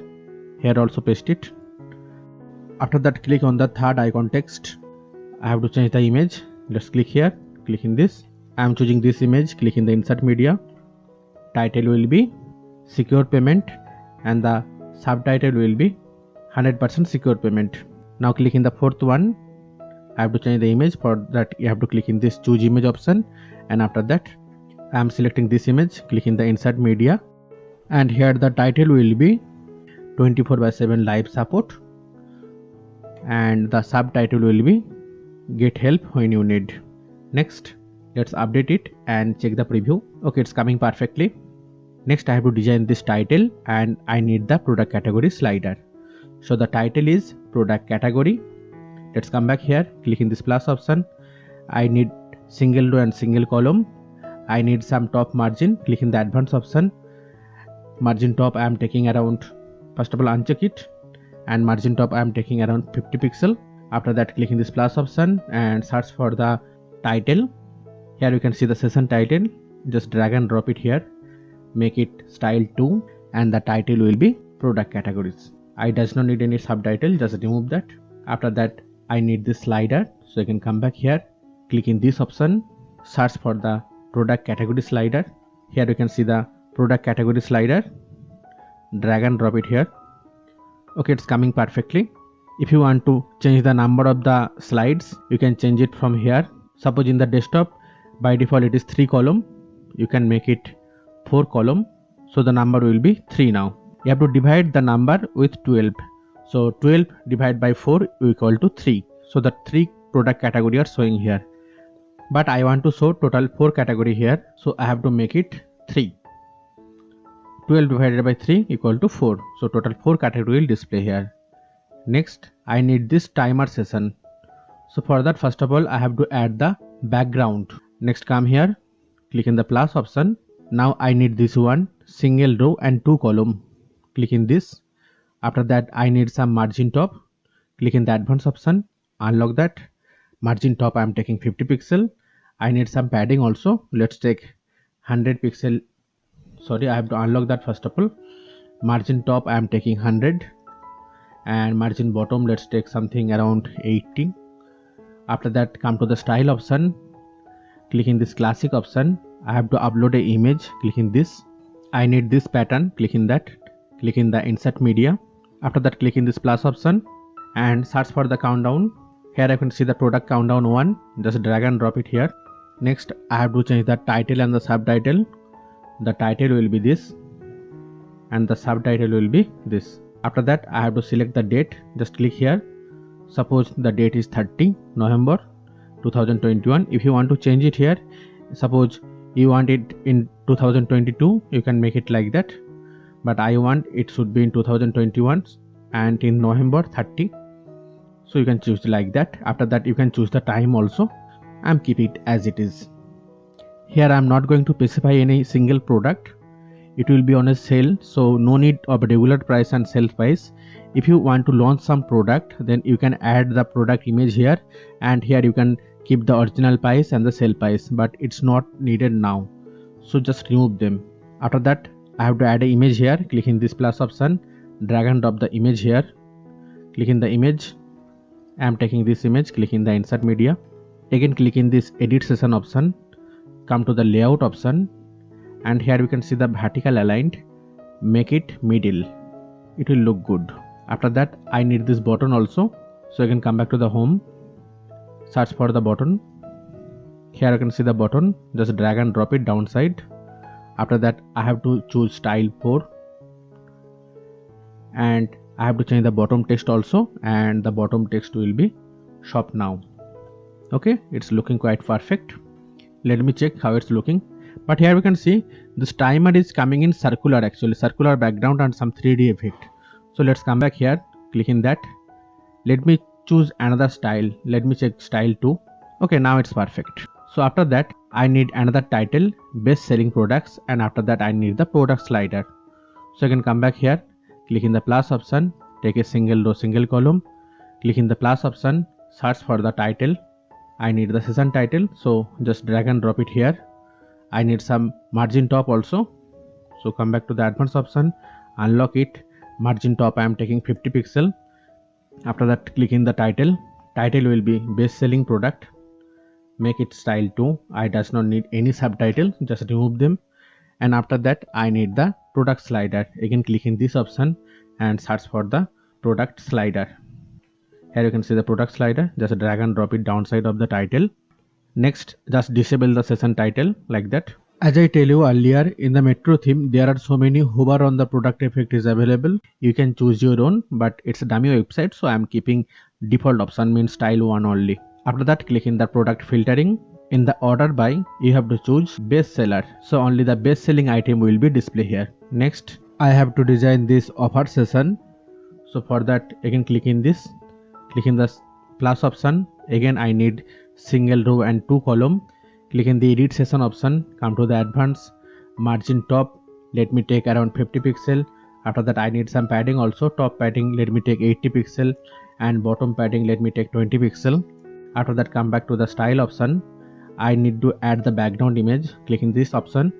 Here also paste it. After that, click on the third icon text. I have to change the image. Let's click here, click in this. I am choosing this image, click in the insert media. Title will be secure payment, and the subtitle will be 100% secure payment. Now click in the fourth one. I have to change the image. For that, you have to click in this choose image option, and after that I am selecting this image, click in the insert media, and here the title will be 24/7 live support, and the subtitle will be get help when you need. Next, let's update it and check the preview. Okay, it's coming perfectly. Next, I have to design this title and I need the product category slider. So the title is product category. Let's come back here, click in this plus option. I need single row and single column. I need some top margin, click in the advanced option. Margin top I am taking around, first of all uncheck it, and margin top I am taking around 50 pixel. After that, click in this plus option and search for the title. Here you can see the session title. Just drag and drop it here, make it style 2, and the title will be product categories. I does not need any subtitle, just remove that. After that, I need this slider, so you can come back here, click in this option, search for the product category slider. Here you can see the product category slider, drag and drop it here. Okay, it's coming perfectly. If you want to change the number of the slides, you can change it from here. Suppose in the desktop by default it is 3 column, you can make it 4 column, so the number will be 3 now. You have to divide the number with 12, so 12 divided by 4 equal to 3. So the 3 product category are showing here, but I want to show total 4 category here, so I have to make it 3. 12 divided by 3 equal to 4, so total 4 category will display here. Next, I need this timer session, so for that first of all I have to add the background. Next, come here, click in the plus option. Now I need this one, single row and 2 column, click in this. After that, I need some margin top, click in the advanced option, unlock that. Margin top I am taking 50 pixel. I need some padding also, let's take 100 pixel. Sorry, I have to unlock that first of all. Margin top I am taking 100, and margin bottom let's take something around 80. After that, come to the style option, click in this classic option. I have to upload an image, click in this. I need this pattern, click in that, click in the insert media. After that, click in this plus option and search for the countdown. Here I can see the product countdown 1, just drag and drop it here. Next, I have to change the title and the subtitle. The title will be this and the subtitle will be this. After that, I have to select the date, just click here. Suppose the date is 30 November 2021. If you want to change it here, suppose you want it in 2022, you can make it like that, but I want it should be in 2021 and in November 30, so you can choose like that. After that, you can choose the time also. I'm keep it as it is. Here I'm not going to specify any single product, it will be on a sale, so no need of regular price and sale price. If you want to launch some product, then you can add the product image here, and here you can keep the original price and the sale price, but it's not needed now, so just remove them. After that, I have to add an image here, click in this plus option, drag and drop the image here, click in the image. I am taking this image, click in the insert media. Again, click in this edit session option, come to the layout option, and here we can see the vertical aligned, make it middle, it will look good. After that, I need this button also, so I can come back to the home, search for the button. Here I can see the button, just drag and drop it downside. After that, I have to choose style 4, and I have to change the bottom text also, and the bottom text will be shop now. Okay, it's looking quite perfect. Let me check how it's looking. But here we can see this timer is coming in circular, actually circular background and some 3D effect. So let's come back here, click in that. Let me choose another style, let me check style 2. Okay, now it's perfect. So after that, I need another title, best selling products, and after that I need the product slider. So I can come back here, click in the plus option, take a single row, single column, click in the plus option, search for the title. I need the session title, so just drag and drop it here. I need some margin top also, so come back to the advanced option, unlock it. Margin top I am taking 50 pixel. After that, click in the title. Title will be best selling product, make it style 2. I does not need any subtitle, just remove them. And after that, I need the product slider. Again, click in this option and search for the product slider. Here you can see the product slider, just drag and drop it downside of the title. Next, just disable the session title like that. As I tell you earlier, in the Metro theme, there are so many hover on the product effect is available. You can choose your own, but it's a dummy website, so I'm keeping default option means style 1 only. After that, click in the product filtering. In the order by, you have to choose best seller. So only the best selling item will be displayed here. Next, I have to design this offer session. So for that, again click in this, click in the plus option. Again, I need single row and 2 column. Click in the edit session option, come to the advanced margin top, let me take around 50 pixel. After that I need some padding also, top padding let me take 80 pixel and bottom padding let me take 20 pixel. After that come back to the style option. I need to add the background image, click in this option.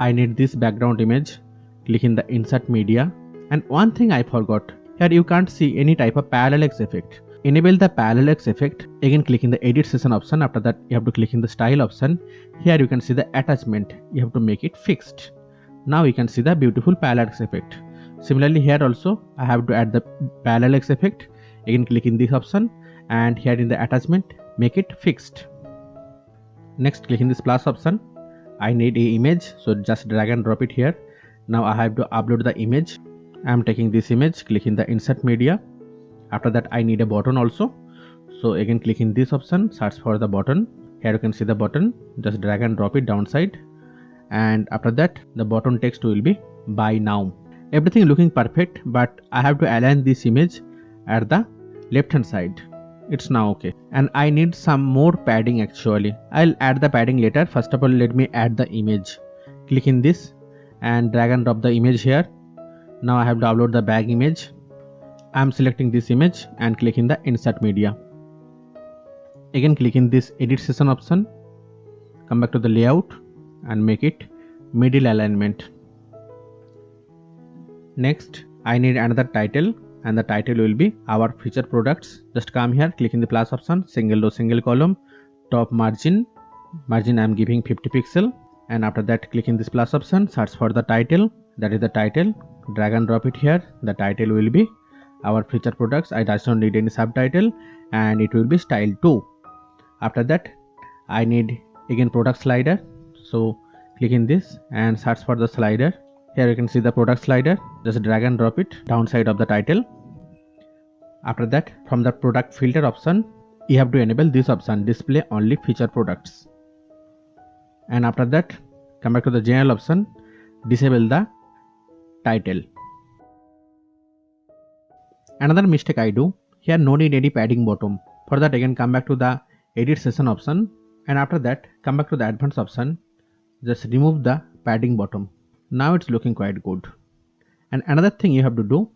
I need this background image, click in the insert media. And one thing I forgot, here you can't see any type of parallax effect. Enable the parallax effect, again click in the edit session option. After that you have to click in the style option. Here you can see the attachment, you have to make it fixed. Now you can see the beautiful parallax effect. Similarly here also I have to add the parallax effect, again click in this option and here in the attachment make it fixed. Next click in this plus option. I need a image, so just drag and drop it here. Now I have to upload the image. I am taking this image, click in the insert media. After that I need a button also, so again click in this option, search for the button. Here you can see the button, just drag and drop it downside, and after that the button text will be buy now. Everything looking perfect, but I have to align this image at the left hand side. It's now okay, and I need some more padding actually. I'll add the padding later. First of all let me add the image. Click in this and drag and drop the image here. Now I have to upload the back image. I am selecting this image and click in the insert media. Again click in this edit session option, come back to the layout and make it middle alignment. Next I need another title, and the title will be our feature products. Just come here, click in the plus option, single row single column, top margin I am giving 50 pixel, and after that click in this plus option, search for the title, that is the title, drag and drop it here. The title will be our feature products. I just don't need any subtitle, and it will be style 2. After that I need again product slider, so click in this and search for the slider. Here you can see the product slider, just drag and drop it downside of the title. After that from the product filter option you have to enable this option, display only feature products, and after that come back to the general option, disable the title. Another mistake I do, here no need any padding bottom. For that again come back to the edit session option, and after that come back to the advanced option, just remove the padding bottom. Now it's looking quite good. And another thing you have to do,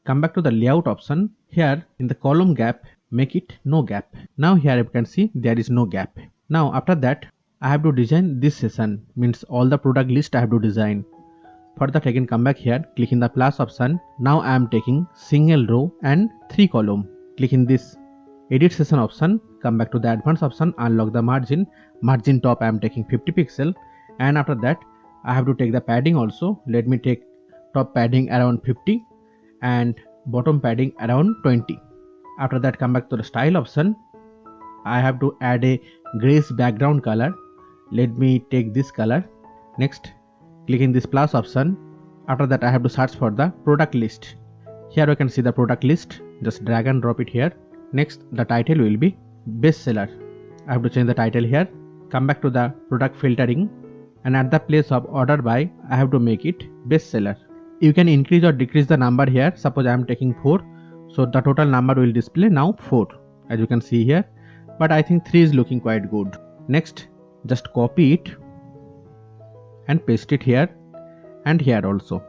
come back to the layout option. Here in the column gap make it no gap. Now here you can see there is no gap. Now after that I have to design this session, means all the product list I have to design. For that again come back here, click in the plus option. Now I am taking single row and 3 column. Click in this edit session option, come back to the advanced option, unlock the margin top I am taking 50 pixel, and after that I have to take the padding also. Let me take top padding around 50 and bottom padding around 20. After that come back to the style option. I have to add a grayish background color. Let me take this color. Next click in this plus option. After that I have to search for the product list. Here you can see the product list, just drag and drop it here. Next the title will be best seller. I have to change the title here. Come back to the product filtering, and at the place of order by I have to make it best seller. You can increase or decrease the number here. Suppose I am taking 4, so the total number will display now 4 as you can see here, but I think 3 is looking quite good. Next just copy it and paste it here and here also.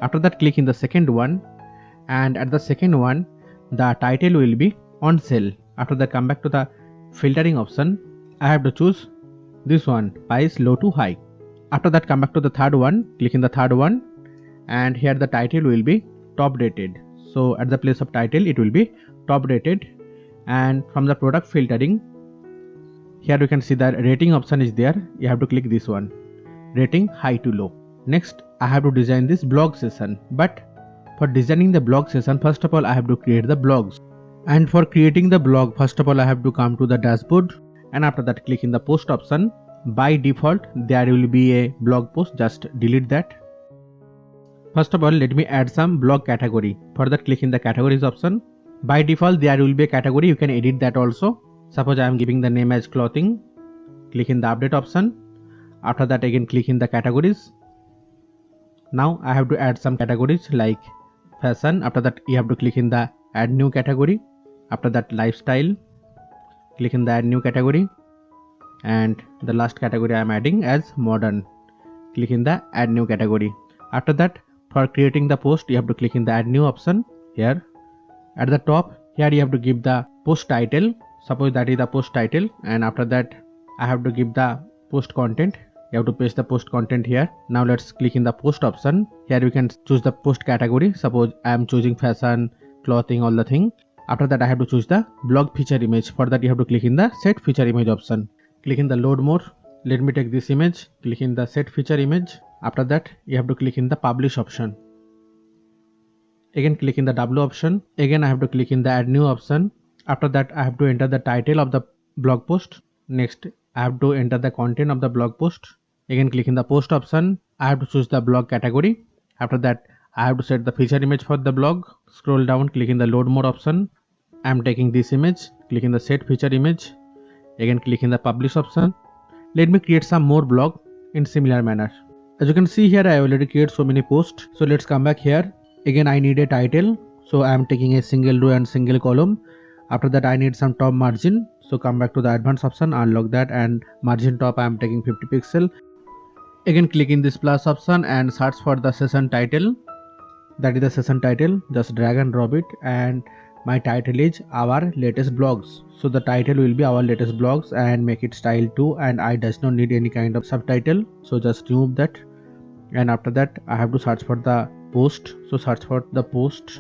After that click in the second one, and at the second one the title will be on sale. After that come back to the filtering option. I have to choose this one, price low to high. After that come back to the third one, click in the third one, and here the title will be top rated. So at the place of title it will be top rated, and from the product filtering here you can see the rating option is there. You have to click this one, rating high to low. Next I have to design this blog session, but for designing the blog session first of all I have to create the blogs, and for creating the blog first of all I have to come to the dashboard, and after that click in the post option. by default there will be a blog post, just delete that. First of all, let me add some blog category. For that, click in the categories option. By default there will be a category, you can edit that also. Suppose I am giving the name as clothing. Click in the update option. After that, again click in the categories. Now I have to add some categories like fashion. After that, you have to click in the add new category. After that, lifestyle. Click in the add new category, and the last category I am adding as modern. Click in the add new category. After that, for creating the post, you have to click in the add new option here. At the top here, you have to give the post title. Suppose that is the post title, and after that I have to give the post content. You have to paste the post content here. Now let's click in the post option. Here you can choose the post category. Suppose I am choosing fashion, clothing, all the thing. After that, I have to choose the blog feature image. For that, you have to click in the set feature image option. Click in the load more. Let me take this image. Click in the set feature image. After that, you have to click in the publish option. Again click in the W option. Again I have to click in the add new option. After that, I have to enter the title of the blog post. Next, I have to enter the content of the blog post. Again click in the post option. I have to choose the blog category. After that, I have to set the feature image for the blog. Scroll down, click in the load more option. I am taking this image. Click in the set feature image. Again click in the publish option. Let me create some more blog in similar manner. As you can see here, I already created so many posts. So let's come back here. Again I need a title, so I am taking a single row and single column. After that, I need some top margin, so come back to the advanced option, unlock that, and margin top I am taking 50 pixel. Again click in this plus option and search for the session title. That is the session title. Just drag and drop it, and my title is our latest blogs. So the title will be our latest blogs, and make it style 2, and I does not need any kind of subtitle, so just remove that. And after that, I have to search for the post, so search for the post.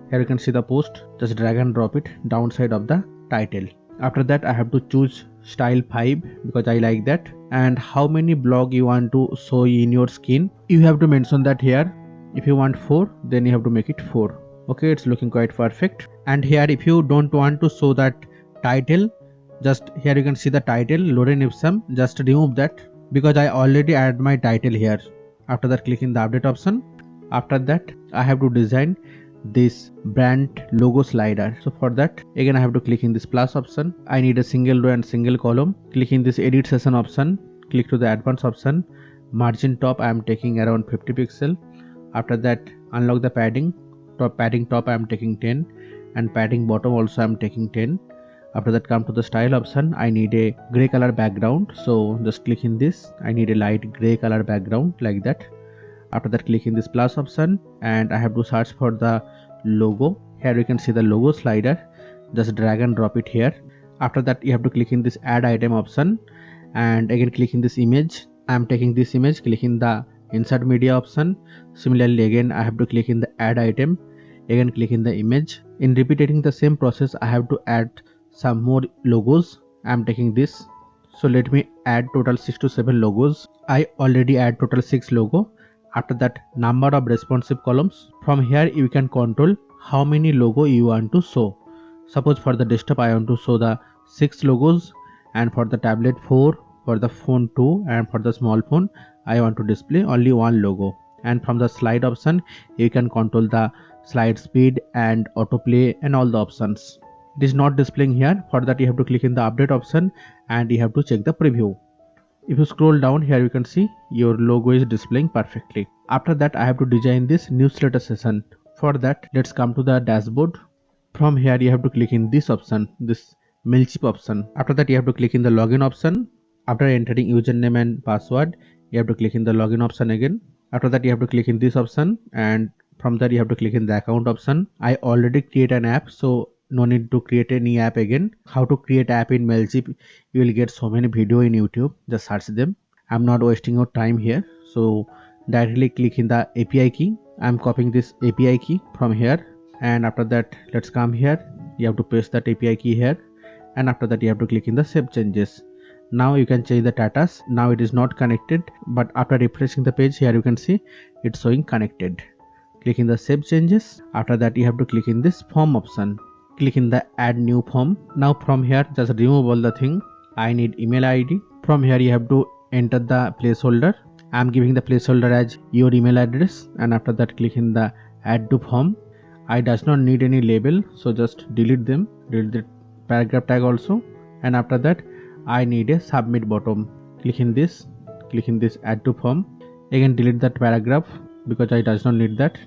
Here you can see the post. Just drag and drop it downside of the title. After that, I have to choose style 5 because I like that. And how many blog you want to show in your skin, you have to mention that here. If you want 4, then you have to make it 4. Okay, it's looking quite perfect. And here, if you don't want to show that title, just here you can see the title Lorem Ipsum. Just remove that because I already add my title here. After that, click in the update option. After that, I have to design this brand logo slider. So for that, again I have to click in this plus option. I need a single row and single column. Click in this edit session option. Click to the advanced option. Margin top I am taking around 50 pixel. After that, unlock the padding. Padding top I am taking 10, and padding bottom also I am taking 10. After that, come to the style option. I need a gray color background, so just click in this. I need a light gray color background like that. After that, click in this plus option, and I have to search for the logo. Here you can see the logo slider. Just drag and drop it here. After that, you have to click in this add item option, and again click in this image. I am taking this image. Click in the insert media option. Similarly, again I have to click in the add item. Again click in the image. In repeating the same process, I have to add some more logos. I am taking this. So let me add total 6 to 7 logos. I already add total 6 logo. After that, number of responsive columns. From here you can control how many logo you want to show. Suppose for the desktop I want to show the 6 logos, and for the tablet 4, for the phone 2, and for the small phone I want to display only 1 logo. And from the slide option, you can control the slide speed and autoplay and all the options. It is not displaying here. For that, you have to click in the update option, and you have to check the preview. If you scroll down here, you can see your logo is displaying perfectly. After that, I have to design this newsletter session. For that, let's come to the dashboard. From here, you have to click in this option, this Mailchimp option. After that, you have to click in the login option. After entering username and password, you have to click in the login option again. After that, you have to click in this option, and from there you have to click in the account option. I already create an app, so no need to create any app again. How to create app in Mailchimp, you will get so many video in YouTube. Just search them. I'm not wasting your time here, so directly click in the API key. I'm copying this API key from here, and after that, let's come here. You have to paste that API key here, and after that you have to click in the save changes. Now you can change the status. Now it is not connected, but after refreshing the page, here you can see it's showing connected. Click in the save changes. After that, you have to click in this form option. Click in the add new form. Now from here, just remove all the thing. I need email ID. From here you have to enter the placeholder. I am giving the placeholder as your email address, and after that click in the add to form. I does not need any label, so just delete them, delete the paragraph tag also. And after that I need a submit button. Click in this add to form. Again delete that paragraph because I does not need that.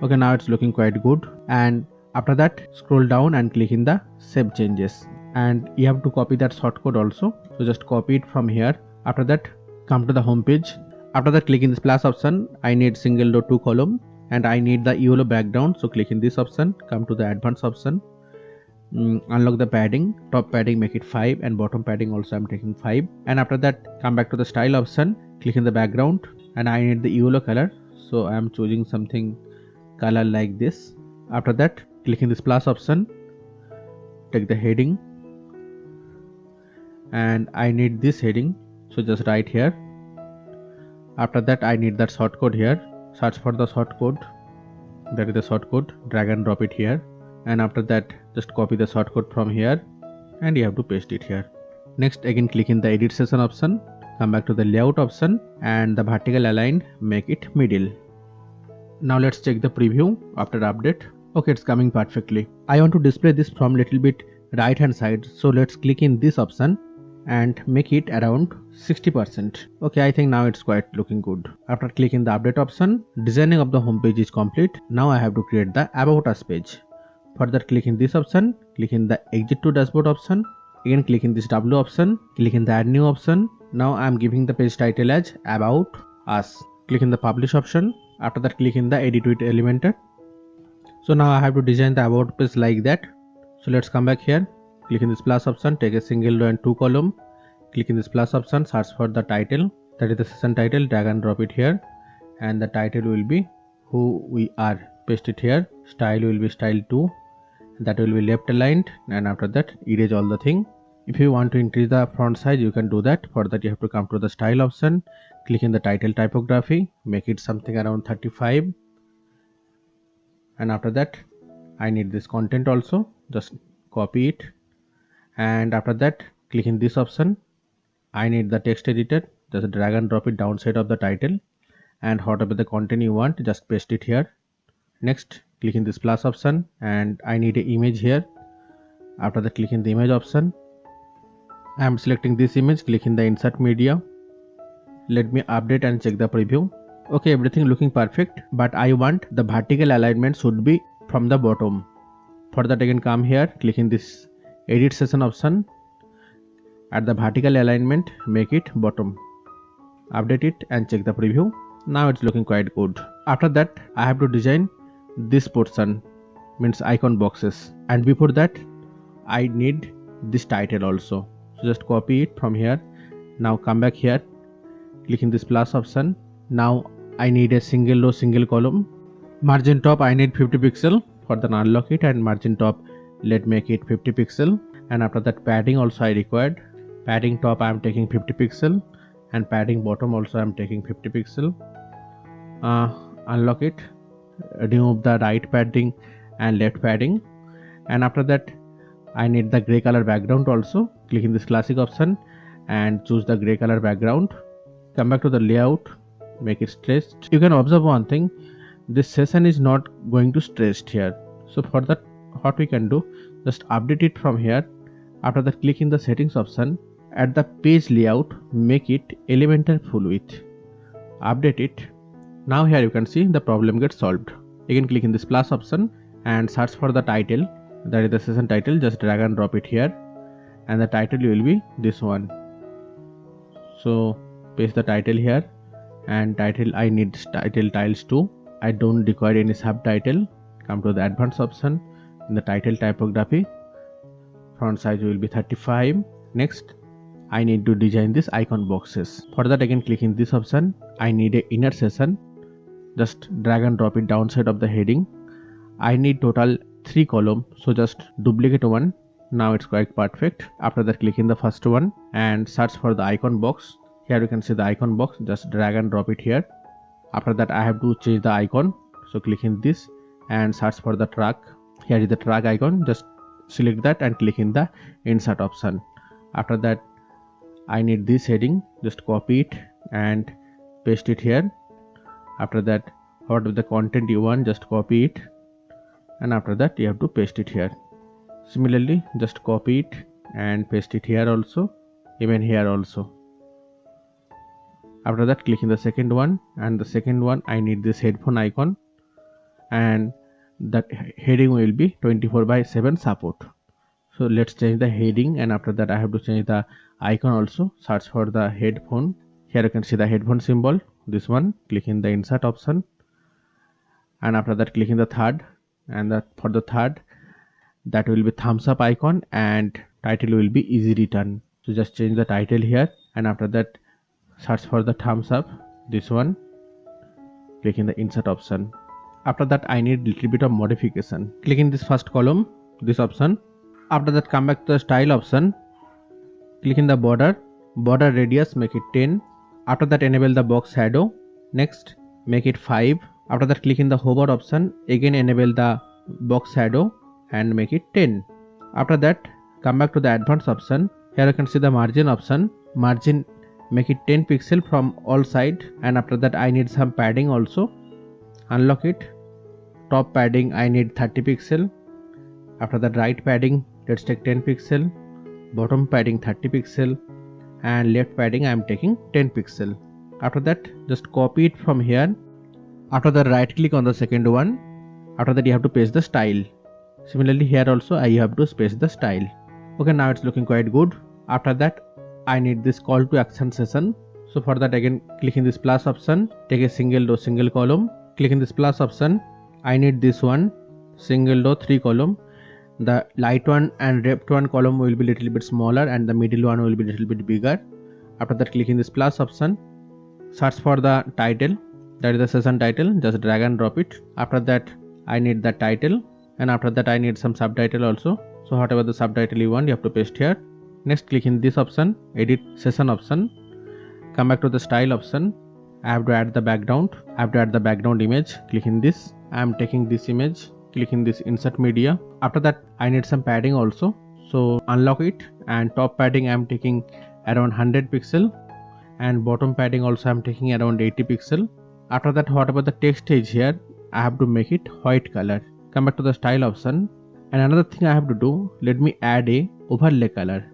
Okay, now it's looking quite good. And after that scroll down and click in the save changes, and you have to copy that shortcode also, so just copy it from here. After that come to the home page. After that click in this plus option. I need single row 2 column, and I need the yellow background, so click in this option. Come to the advanced option. Unlock the padding, top padding make it 5, and bottom padding also I'm taking 5. And after that come back to the style option, click in the background, and I need the yellow color, so I am choosing something color like this. After that click in this plus option, take the heading, and I need this heading, so just write here. After that I need that shortcode here. Search for the shortcode, that is the shortcode, drag and drop it here. And after that just copy the shortcode from here, and you have to paste it here. Next again click in the edit session option, come back to the layout option, and the vertical align make it middle. Now let's check the preview after update. Okay, it's coming perfectly. I want to display this from little bit right hand side, so let's click in this option and make it around 60%. Okay, I think now it's quite looking good. After clicking the update option, designing of the home page is complete. Now I have to create the about us page. For that click in this option, click in the exit to dashboard option, again click in this W option, click in the add new option. Now I am giving the page title as about us. Click in the publish option. After that click in the edit with Elementor. So now I have to design the about page like that. So let's come back here, click in this plus option, take a single row and 2 column, click in this plus option, search for the title, that is the session title, drag and drop it here, and the title will be who we are, paste it here. Style will be style 2, that will be left aligned, and after that erase all the thing. If you want to increase the font size you can do that. For that you have to come to the style option, click in the title typography, make it something around 35, and after that I need this content also, just copy it. And after that click in this option, I need the text editor, just drag and drop it downside of the title, and whatever the content you want just paste it here. Next click in this plus option, and I need an image here. After that click in the image option, I am selecting this image, click in the insert media. Let me update and check the preview. Okay, everything looking perfect, but I want the vertical alignment should be from the bottom. For that again come here, click in this edit session option, at the vertical alignment make it bottom, update it and check the preview. Now it's looking quite good. After that I have to design this portion, means icon boxes, and before that I need this title also, so just copy it from here. Now come back here, click in this plus option. Now I need a single row single column. Margin top I need 50 pixel. For the unlock it, and margin top let make it 50 pixel. And after that padding also I required. Padding top I am taking 50 pixel, and padding bottom also I am taking 50 pixel. Unlock it, remove the right padding and left padding, and after that I need the gray color background also. Click in this classic option and choose the gray color background. Come back to the layout, make it stretched. You can observe one thing, this session is not going to stretched here. So for that what we can do, just update it from here. After that click in the settings option, at the page layout make it Elementor full width, update it. Now here you can see the problem gets solved. Again click in this plus option and search for the title, that is the session title, just drag and drop it here, and the title will be this one. So paste the title here, and title I need title tiles 2. I don't require any subtitle. Come to the advanced option, in the title typography font size will be 35. Next I need to design this icon boxes. For that again click in this option, I need a inner session, just drag and drop it downside of the heading. I need total 3 column, so just duplicate one. Now it's quite perfect. After that click in the first one and search for the icon box. Here you can see the icon box, just drag and drop it here. After that I have to change the icon, so click in this and search for the track. Here is the track icon, just select that and click in the insert option. After that I need this heading, just copy it and paste it here. After that, whatever the content you want, just copy it, and after that you have to paste it here. Similarly, just copy it and paste it here also, even here also. After that, clicking the second one, and the second one I need this headphone icon, and that heading will be 24/7 support. So let's change the heading, and after that I have to change the icon also. Search for the headphone. Here you can see the headphone symbol, this one. Click in the insert option, and after that click in the third, and for the third that will be thumbs up icon, and title will be easy return. So just change the title here, and after that search for the thumbs up, this one. Click in the insert option. After that I need little bit of modification. Click in this first column, this option. After that come back to the style option, click in the border radius, make it 10. After that enable the box shadow. Next make it 5. After that click in the hover option, again enable the box shadow and make it 10. After that come back to the advanced option. Here you can see the margin option. Margin make it 10 pixel from all side, and after that I need some padding also. Unlock it. Top padding I need 30 pixel. After that right padding, let's take 10 pixel. Bottom padding 30 pixel, and left padding I am taking 10 pixel. After that just copy it from here. After that right click on the second one. After that you have to paste the style. Similarly here also I have to paste the style. Okay, now it's looking quite good. After that I need this call to action session. So for that again click in this plus option, take a single row single column. Click in this plus option. I need this one, single row 3 column. The light one and left one column will be little bit smaller, and the middle one will be little bit bigger. After that click in this plus option, search for the title, that is the session title, just drag and drop it. After that I need the title, and after that I need some subtitle also. So whatever the subtitle you want, you have to paste here. Next click in this option, edit session option. Come back to the style option. I have to add the background. I have to add the background image. Click in this. I am taking this image. Click in this insert media. After that I need some padding also. So unlock it, and top padding I am taking around 100 pixel, and bottom padding also I am taking around 80 pixel. After that whatever the text is here, I have to make it white color. Come back to the style option, and another thing I have to do, let me add a overlay color.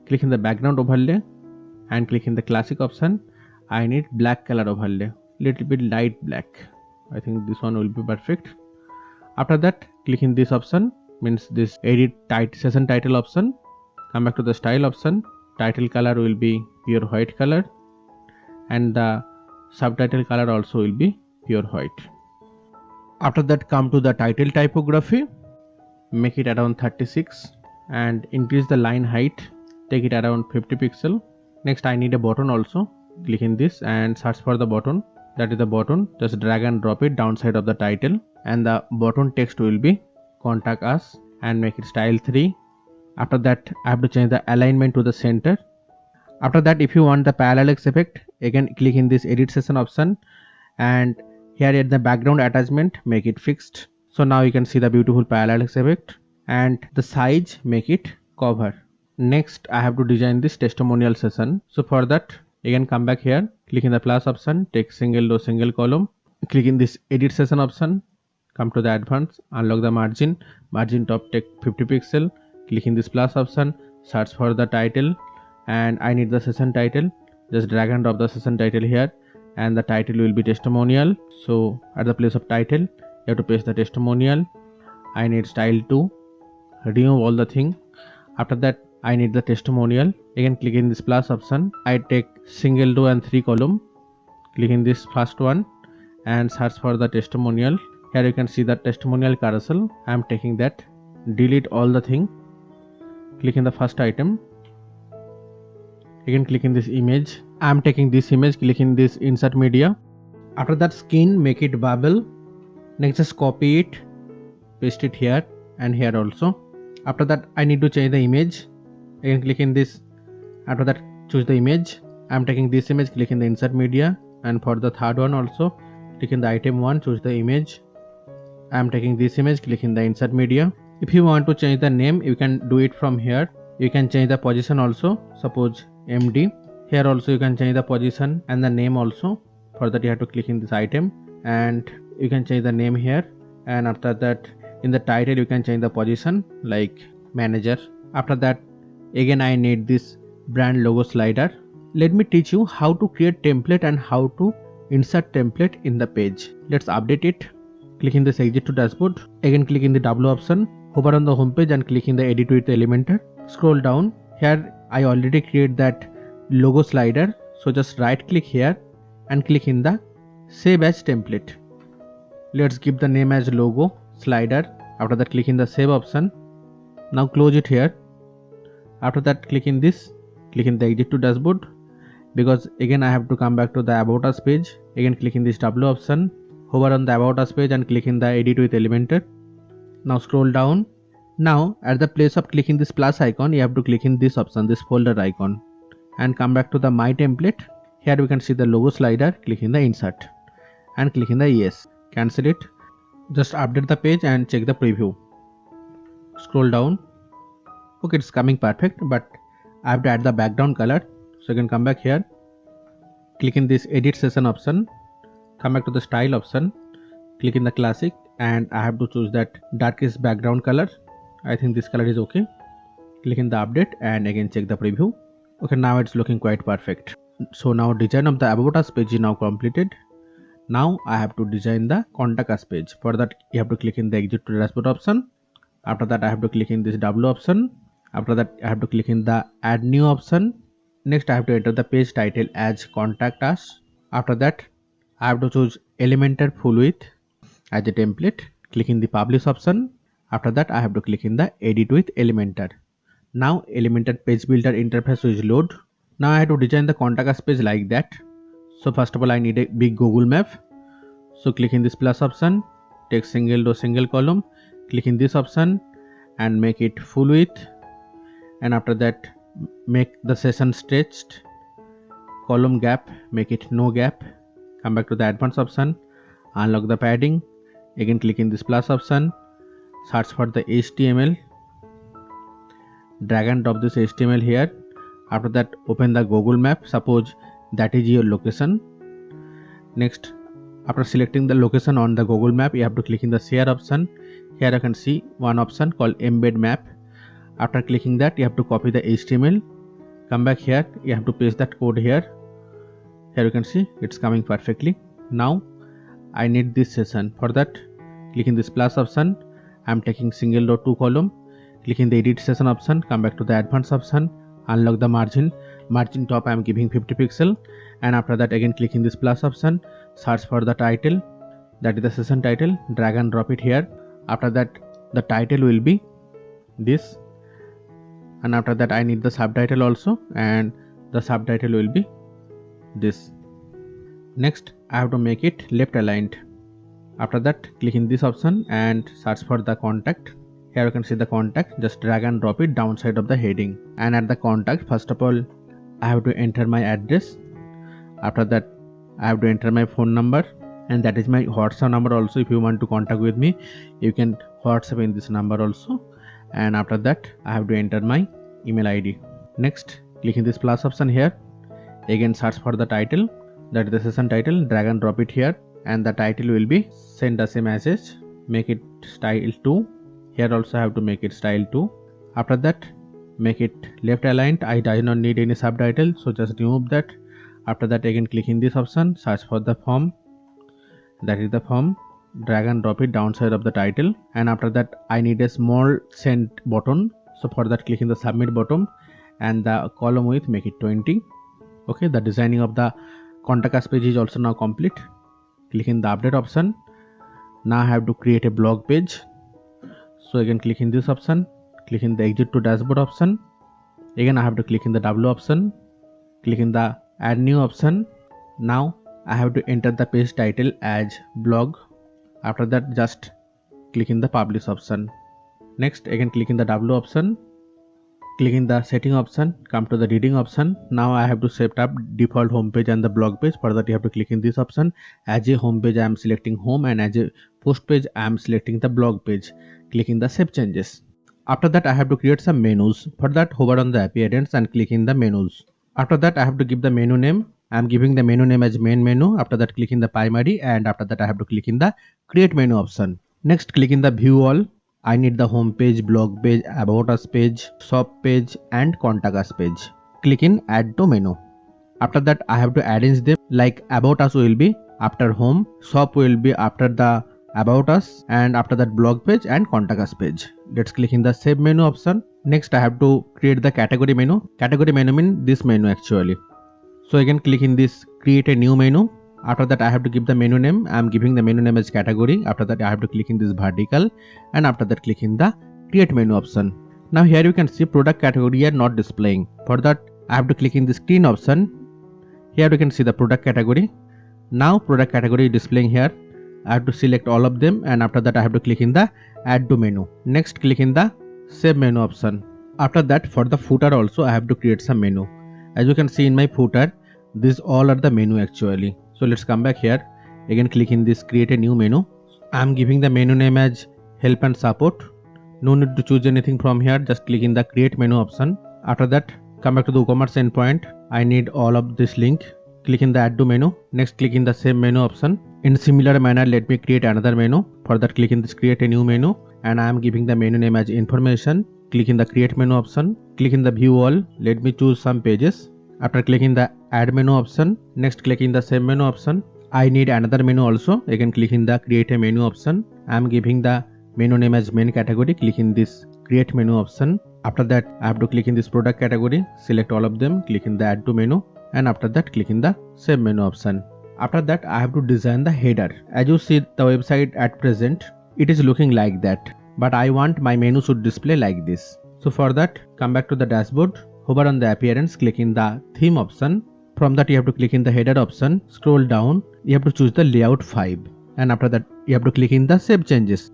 Click in the background overlay and click in the classic option. I need black color overlay, little bit light black. I think this one will be perfect. After that click in this option, means this edit session title option. Come back to the style option. Title color will be pure white color, and the subtitle color also will be pure white. After that come to the title typography, make it around 36 and increase the line height, take it around 50 pixel. Next I need a button also. Click in this and search for the button, that is the button. Just drag and drop it downside of the title, and the button text will be contact us, and make it style 3. After that I have to change the alignment to the center. After that if you want the parallax effect, again click in this edit session option, and here at the background attachment make it fixed. So now you can see the beautiful parallax effect, and the size make it cover. Next I have to design this testimonial session. So for that again come back here, click in the plus option, take single row single column. Click in this edit session option, come to the advanced, unlock the margin top, take 50 pixel. Click in this plus option, search for the title, and I need the session title. Just drag and drop the session title here, and the title will be testimonial. So at the place of title you have to paste the testimonial. I need style 2, remove all the thing. After that I need the testimonial. Again click in this plus option. I take single row and 3 column. Click in this first one and search for the testimonial. Here you can see the testimonial carousel. I am taking that. Delete all the thing. Click in the first item. Again click in this image. I am taking this image. Click in this insert media. After that skin, make it bubble. Next just copy it, paste it here and here also. After that I need to change the image. Again click in this. After that choose the image. I am taking this image. Click in the insert media, and for the third one also click in the item 1, choose the image. I am taking this image. Click in the insert media. If you want to change the name, you can do it from here. You can change the position also, suppose MD. Here also you can change the position and the name also. For that you have to click in this item and you can change the name here, and after that in the title you can change the position like manager. After that again I need this brand logo slider. Let me teach you how to create template and how to insert template in the page. Let's update it. Click in this exit to dashboard. Again click in the W option. Hover on the home page and click in the edit with Elementor. Scroll down. Here I already create that logo slider. So just right click here and click in the save as template. Let's give the name as logo slider. After that click in the save option. Now close it here. After that click in this. Click in the exit to dashboard. Because again I have to come back to the about us page. Again click in this W option. Hover on the about us page and click in the edit with Elementor. Now scroll down. Now at the place of clicking this plus icon you have to click in this option, this folder icon, and come back to the my template. Here we can see the logo slider. Click in the insert and click in the yes. Cancel it. Just update the page and check the preview. Scroll down. Okay, it's coming perfect, but I have to add the background color. So you can come back here, click in this edit session option, come back to the style option, click in the classic, and I have to choose that darkest background color. I think this color is okay. Click in the update and again check the preview. Okay, now it's looking quite perfect. So now design of the about us page is now completed. Now I have to design the contact us page. For that you have to click in the exit to dashboard option. After that I have to click in this W option. After that I have to click in the add new option. Next I have to enter the page title as contact us. After that I have to choose Elementor full width as a template. Click in the publish option. After that I have to click in the edit with Elementor. Now Elementor page builder interface is load. Now I have to design the contact us page like that. So first of all I need a big Google map. So click in this plus option, take single row single column, click in this option and make it full width, and after that make the session stretched, column gap make it no gap. Come back to the advanced option, unlock the padding, again click in this plus option, search for the HTML, drag and drop this HTML here. After that open the Google map, suppose that is your location. Next after selecting the location on the Google map you have to click in the share option. Here you can see one option called embed map. After clicking that you have to copy the HTML, come back here, you have to paste that code here. Here you can see it's coming perfectly. Now I need this session. For that click in this plus option, I am taking single row 2 column, click in the edit session option, come back to the advanced option, unlock the margin top I am giving 50 pixel, and after that again click in this plus option, search for the title, that is the session title, drag and drop it here. After that the title will be this, and after that I need the subtitle also, and the subtitle will be this. Next I have to make it left aligned. After that click in this option and search for the contact. Here you can see the contact, just drag and drop it downside of the heading, and at the contact first of all I have to enter my address. After that I have to enter my phone number, and that is my WhatsApp number also. If you want to contact with me you can WhatsApp in this number also, and after that I have to enter my email ID. Next click in this plus option here, again search for the title, that is the session title, drag and drop it here, and the title will be send us a message, make it style 2. Here also I have to make it style 2. After that make it left aligned. I do not need any subtitle, so just remove that. After that again click in this option, search for the form, that is the form, drag and drop it downside of the title, and after that I need a small send button. So for that click in the submit button and the column width make it 20. Okay, the designing of the contact us page is also now complete. Click in the update option. Now I have to create a blog page. So again click in this option, click in the exit to dashboard option, again I have to click in the W option, click in the add new option. Now I have to enter the page title as blog. After that just click in the publish option. Next again click in the W option, click in the setting option, come to the reading option. Now I have to set up default home page and the blog page. For that you have to click in this option. As a home page I am selecting home, and as a post page I am selecting the blog page. Click in the save changes. After that, I have to create some menus. For that, hover on the appearance and click in the menus. After that, I have to give the menu name. I am giving the menu name as main menu. After that, click in the primary, and after that, I have to click in the create menu option. Next, click in the view all. I need the home page, blog page, about us page, shop page, and contact us page. Click in add to menu. After that, I have to arrange them like about us will be after home, shop will be after the about us, and after that blog page and contact us page. Let's click in the save menu option. Next, I have to create the category menu. Category menu means this menu actually. So again, click in this create a new menu. After that, I have to give the menu name. I am giving the menu name as category. After that, I have to click in this vertical, and after that, click in the create menu option. Now here you can see product category are not displaying. For that, I have to click in the screen option. Here you can see the product category. Now product category is displaying here. I have to select all of them, and after that I have to click in the add to menu. Next, click in the save menu option. After that, for the footer also I have to create some menu. As you can see in my footer, these all are the menu actually. So let's come back here. Again, click in this create a new menu. I am giving the menu name as help and support. No need to choose anything from here. Just click in the create menu option. After that, come back to the WooCommerce endpoint. I need all of this link. Click in the add to menu. Next, click in the same menu option. In similar manner, let me create another menu. For that, click in this create a new menu, and I am giving the menu name as information. Click in the create menu option. Click in the view all. Let me choose some pages. After clicking the add menu option, next click in the same menu option. I need another menu also. Again, click in the create a menu option. I am giving the menu name as main category. Click in this create menu option. After that, I have to click in this product category, select all of them, click in the add to menu, and after that click in the save menu option. After that, I have to design the header. As you see the website at present, it is looking like that, but I want my menu should display like this. So for that, come back to the dashboard, hover on the appearance, click in the theme option. From that, you have to click in the header option, scroll down, you have to choose the layout 5, and after that you have to click in the save changes.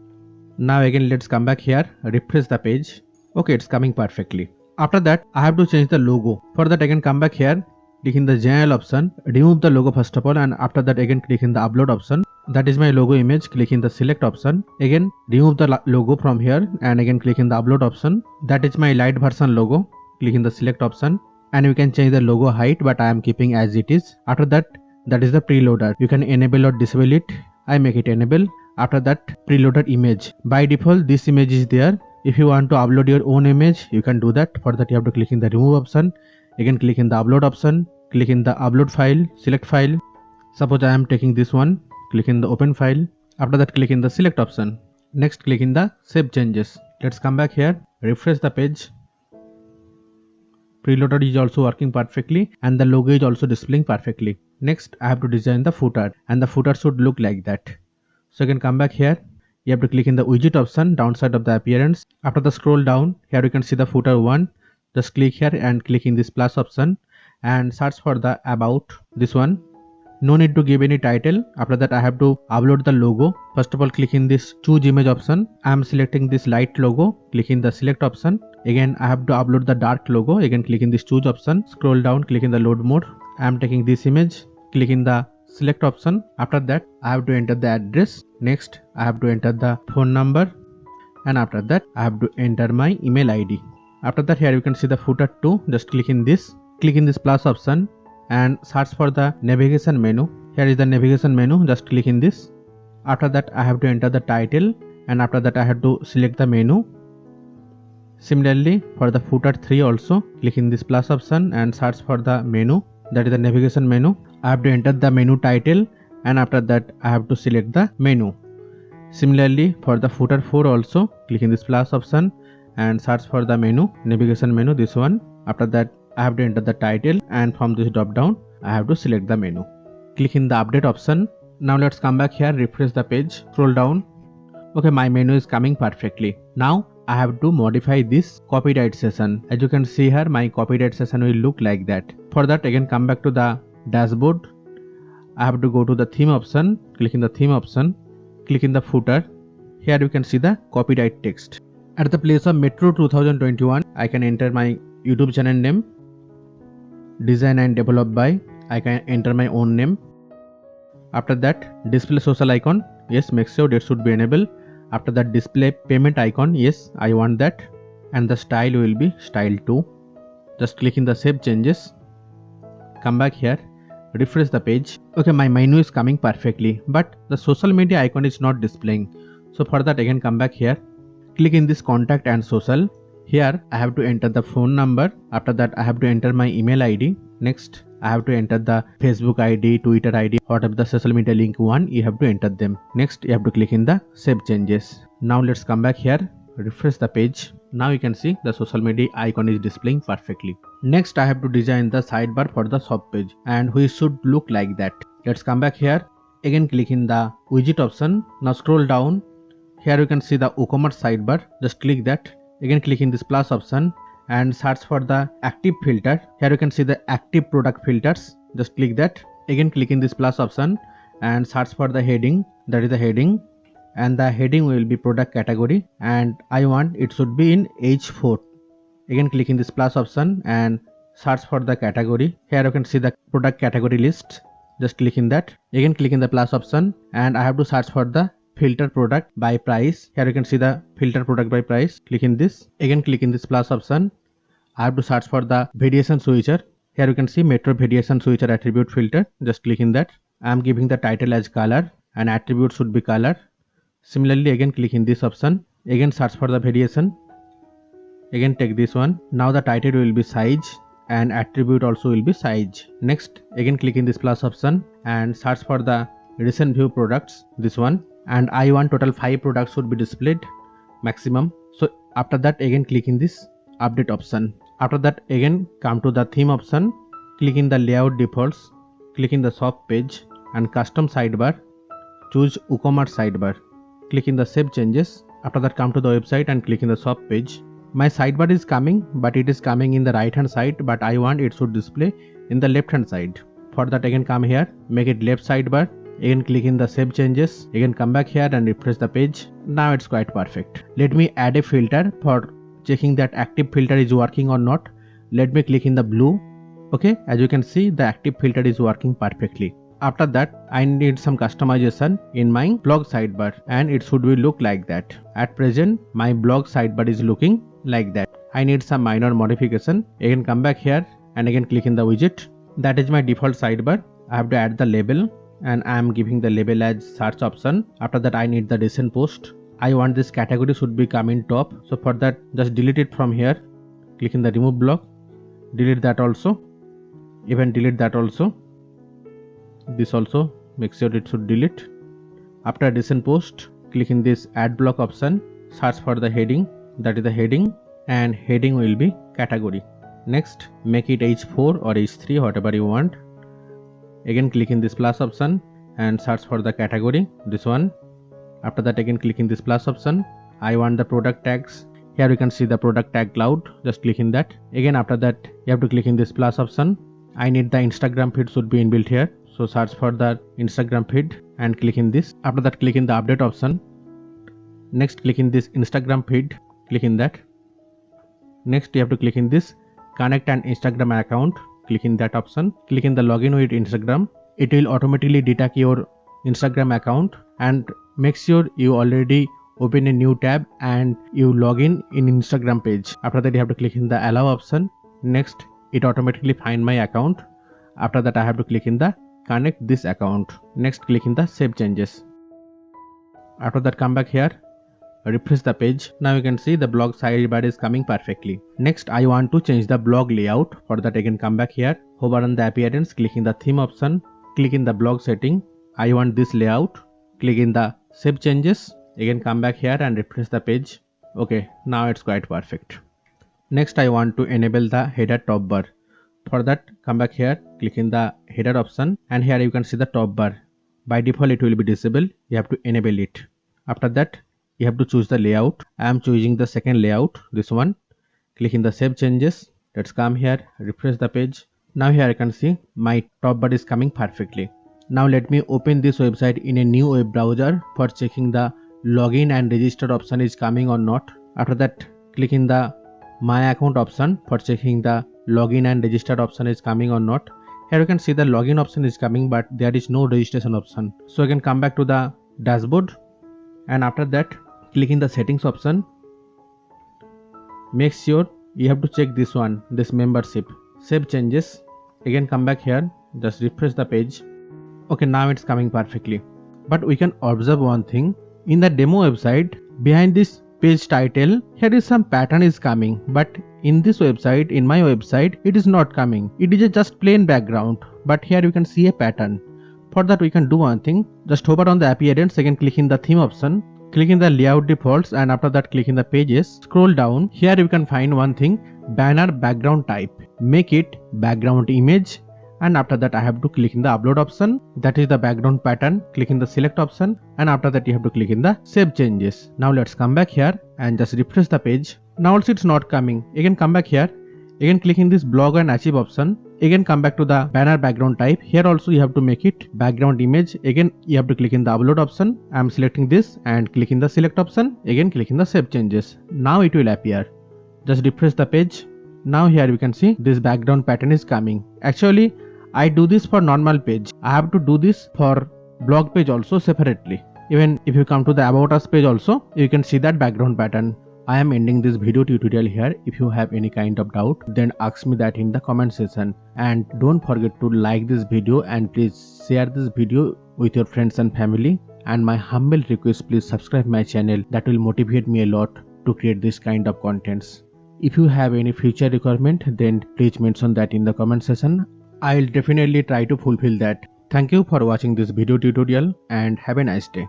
Now again, let's come back here, refresh the page. Okay, it's coming perfectly. After that, I have to change the logo. For that, again come back here, click in the general option, remove the logo first of all, and after that again click in the upload option. That is my logo image. Click in the select option. Again remove the logo from here, and again click in the upload option. That is my light version logo. Click in the select option, and you can change the logo height, but I am keeping as it is. After that, that is the preloader. You can enable or disable it. I make it enable. After that, preloaded image. By default, this image is there. If you want to upload your own image, you can do that. For that, you have to click in the remove option. Again click in the upload option. Click in the upload file, select file. Suppose I am taking this one. Click in the open file. After that, click in the select option. Next, click in the save changes. Let's come back here, refresh the page. Preloader is also working perfectly, and the logo is also displaying perfectly. Next, I have to design the footer, and the footer should look like that. So again come back here. You have to click in the widget option, downside of the appearance. After the scroll down, here you can see the footer 1. Just click here and click in this plus option and search for the about, this one. No need to give any title. After that, I have to upload the logo. First of all, click in this choose image option. I am selecting this light logo. Click in the select option. Again, I have to upload the dark logo. Again, click in this choose option. Scroll down, click in the load mode. I am taking this image. Click in the select option. After that, I have to enter the address. Next, I have to enter the phone number, and after that I have to enter my email ID. After that, here you can see the footer 2. Just click in this plus option and search for the navigation menu. Here is the navigation menu. Just click in this. After that, I have to enter the title, and after that I have to select the menu. Similarly, for the footer 3 also, click in this plus option and search for the menu, that is the navigation menu. I have to enter the menu title, and after that I have to select the menu. Similarly, for the footer 4 also, click in this plus option and search for the menu, navigation menu, this one. After that, I have to enter the title, and from this drop down I have to select the menu. Click in the update option. Now let's come back here, refresh the page, scroll down. Okay, my menu is coming perfectly. Now I have to modify this copyright session. As you can see here, my copyright session will look like that. For that, again come back to the dashboard. I have to go to the theme option, click in the theme option, click in the footer. Here you can see the copyright text. At the place of Metro 2021, I can enter my YouTube channel name, design and developed by, I can enter my own name. After that, display social icon, yes, make sure that should be enabled. After that, display payment icon, yes, I want that. and the style will be style 2. Just click in the save changes, come back here, refresh the page. Okay, my menu is coming perfectly, but the social media icon is not displaying. So for that, again come back here, click in this contact and social. Here I have to enter the phone number. After that I have to enter my email ID. Next I have to enter the Facebook ID, Twitter ID, whatever the social media link one, you have to enter them. Next you have to click in the save changes. Now let's come back here, refresh the page. Now you can see the social media icon is displaying perfectly. Next I have to design the sidebar for the shop page, and we should look like that. Let's come back here, again click in the widget option. Now scroll down. Here you can see the WooCommerce sidebar. Just click that. Again click in this plus option and search for the active filter. Here you can see the active product filters. Just click that. Again click in this plus option and search for the heading. That is the heading, and the heading will be product category, and I want it should be in H4. Again click in this plus option and search for the category. Here you can see the product category list. Just click in that. Again click in the plus option and I have to search for the filter product by price. Here you can see the filter product by price. Click in this. Again click in this plus option. I have to search for the variation switcher. Here you can see metro variation switcher attribute filter. Just click in that. I am giving the title as color and attribute should be color. Similarly, again click in this option. Again search for the variation. Again take this one. Now the title will be size and attribute also will be size. Next again click in this plus option and search for the recent view products, this one, and I want total 5 products should be displayed maximum. So after that again click in this update option. After that again come to the theme option, click in the layout defaults, click in the shop page and custom sidebar, choose WooCommerce sidebar, click in the save changes. After that come to the website and click in the shop page. My sidebar is coming, but it is coming in the right hand side, but I want it should display in the left hand side. For that again come here, make it left sidebar. Again click in the save changes. Again come back here and refresh the page. Now it's quite perfect. Let me add a filter for checking that active filter is working or not. Let me click in the blue. Okay, as you can see the active filter is working perfectly. After that I need some customization in my blog sidebar, and it should be look like that. At present my blog sidebar is looking like that. I need some minor modification. Again come back here and again click in the widget. That is my default sidebar. I have to add the label and I am giving the label as search option. After that I need the recent post. I want this category should be come in top. So for that just delete it from here. Click in the remove block. Delete that also. Even delete that also. This also make sure it should delete. After recent post, click in this add block option. Search for the heading. That is the heading, and heading will be category. Next make it H4 or H3, whatever you want. Again click in this plus option and search for the category, this one. After that again click in this plus option. I want the product tags. Here you can see the product tag cloud. Just click in that. Again after that you have to click in this plus option. I need the Instagram feed should be inbuilt here. So search for the Instagram feed and click in this. After that click in the update option. Next click in this Instagram feed. Click in that. Next you have to click in this connect an Instagram account. Click in that option. Click in the login with Instagram. It will automatically detect your Instagram account, and make sure you already open a new tab and you log in Instagram page. After that you have to click in the allow option. Next it automatically find my account. After that I have to click in the connect this account. Next click in the save changes. After that come back here, refresh the page. Now you can see the blog sidebar is coming perfectly. Next I want to change the blog layout. For that again come back here, hover on the appearance, click in the theme option, click in the blog setting. I want this layout. Click in the save changes. Again come back here and refresh the page. Okay, now it's quite perfect. Next I want to enable the header top bar. For that come back here, click in the header option, and here you can see the top bar. By default it will be disabled. You have to enable it. After that you have to choose the layout. I am choosing the second layout, this one. Click in the save changes. Let's come here, refresh the page. Now here I can see my top bar is coming perfectly. Now let me open this website in a new web browser for checking the login and register option is coming or not. After that click in the my account option for checking the login and register option is coming or not. Here you can see the login option is coming, but there is no registration option. So I can come back to the dashboard, and after that click in the settings option. make sure you have to check this one, this membership. Save changes. Again come back here, just refresh the page. Okay, now it's coming perfectly. But we can observe one thing. In the demo website, behind this page title, here is some pattern is coming. But in this website, in my website, it is not coming. It is a just plain background. But here you can see a pattern. For that we can do one thing. Just hover on the appearance, again click in the theme option. Click in the layout defaults, and after that click in the pages. Scroll down. Here you can find one thing, banner background type. Make it background image. And after that I have to click in the upload option, that is the background pattern. Click in the select option, and after that you have to click in the save changes. Now let's come back here and just refresh the page. Now also it's not coming. Again come back here, again click in this blog and achieve option. Again come back to the banner background type. Here also you have to make it background image. Again you have to click in the upload option. I am selecting this and click in the select option. Again click in the save changes. Now it will appear. Just refresh the page. Now here you can see this background pattern is coming. Actually I do this for normal page. I have to do this for blog page also separately. Even if you come to the about us page also, you can see that background pattern. I am ending this video tutorial here. If you have any kind of doubt, then ask me that in the comment section. And don't forget to like this video, and please share this video with your friends and family. And my humble request, please subscribe my channel. That will motivate me a lot to create this kind of contents. If you have any future requirement, then please mention that in the comment section. I'll definitely try to fulfill that. Thank you for watching this video tutorial and have a nice day.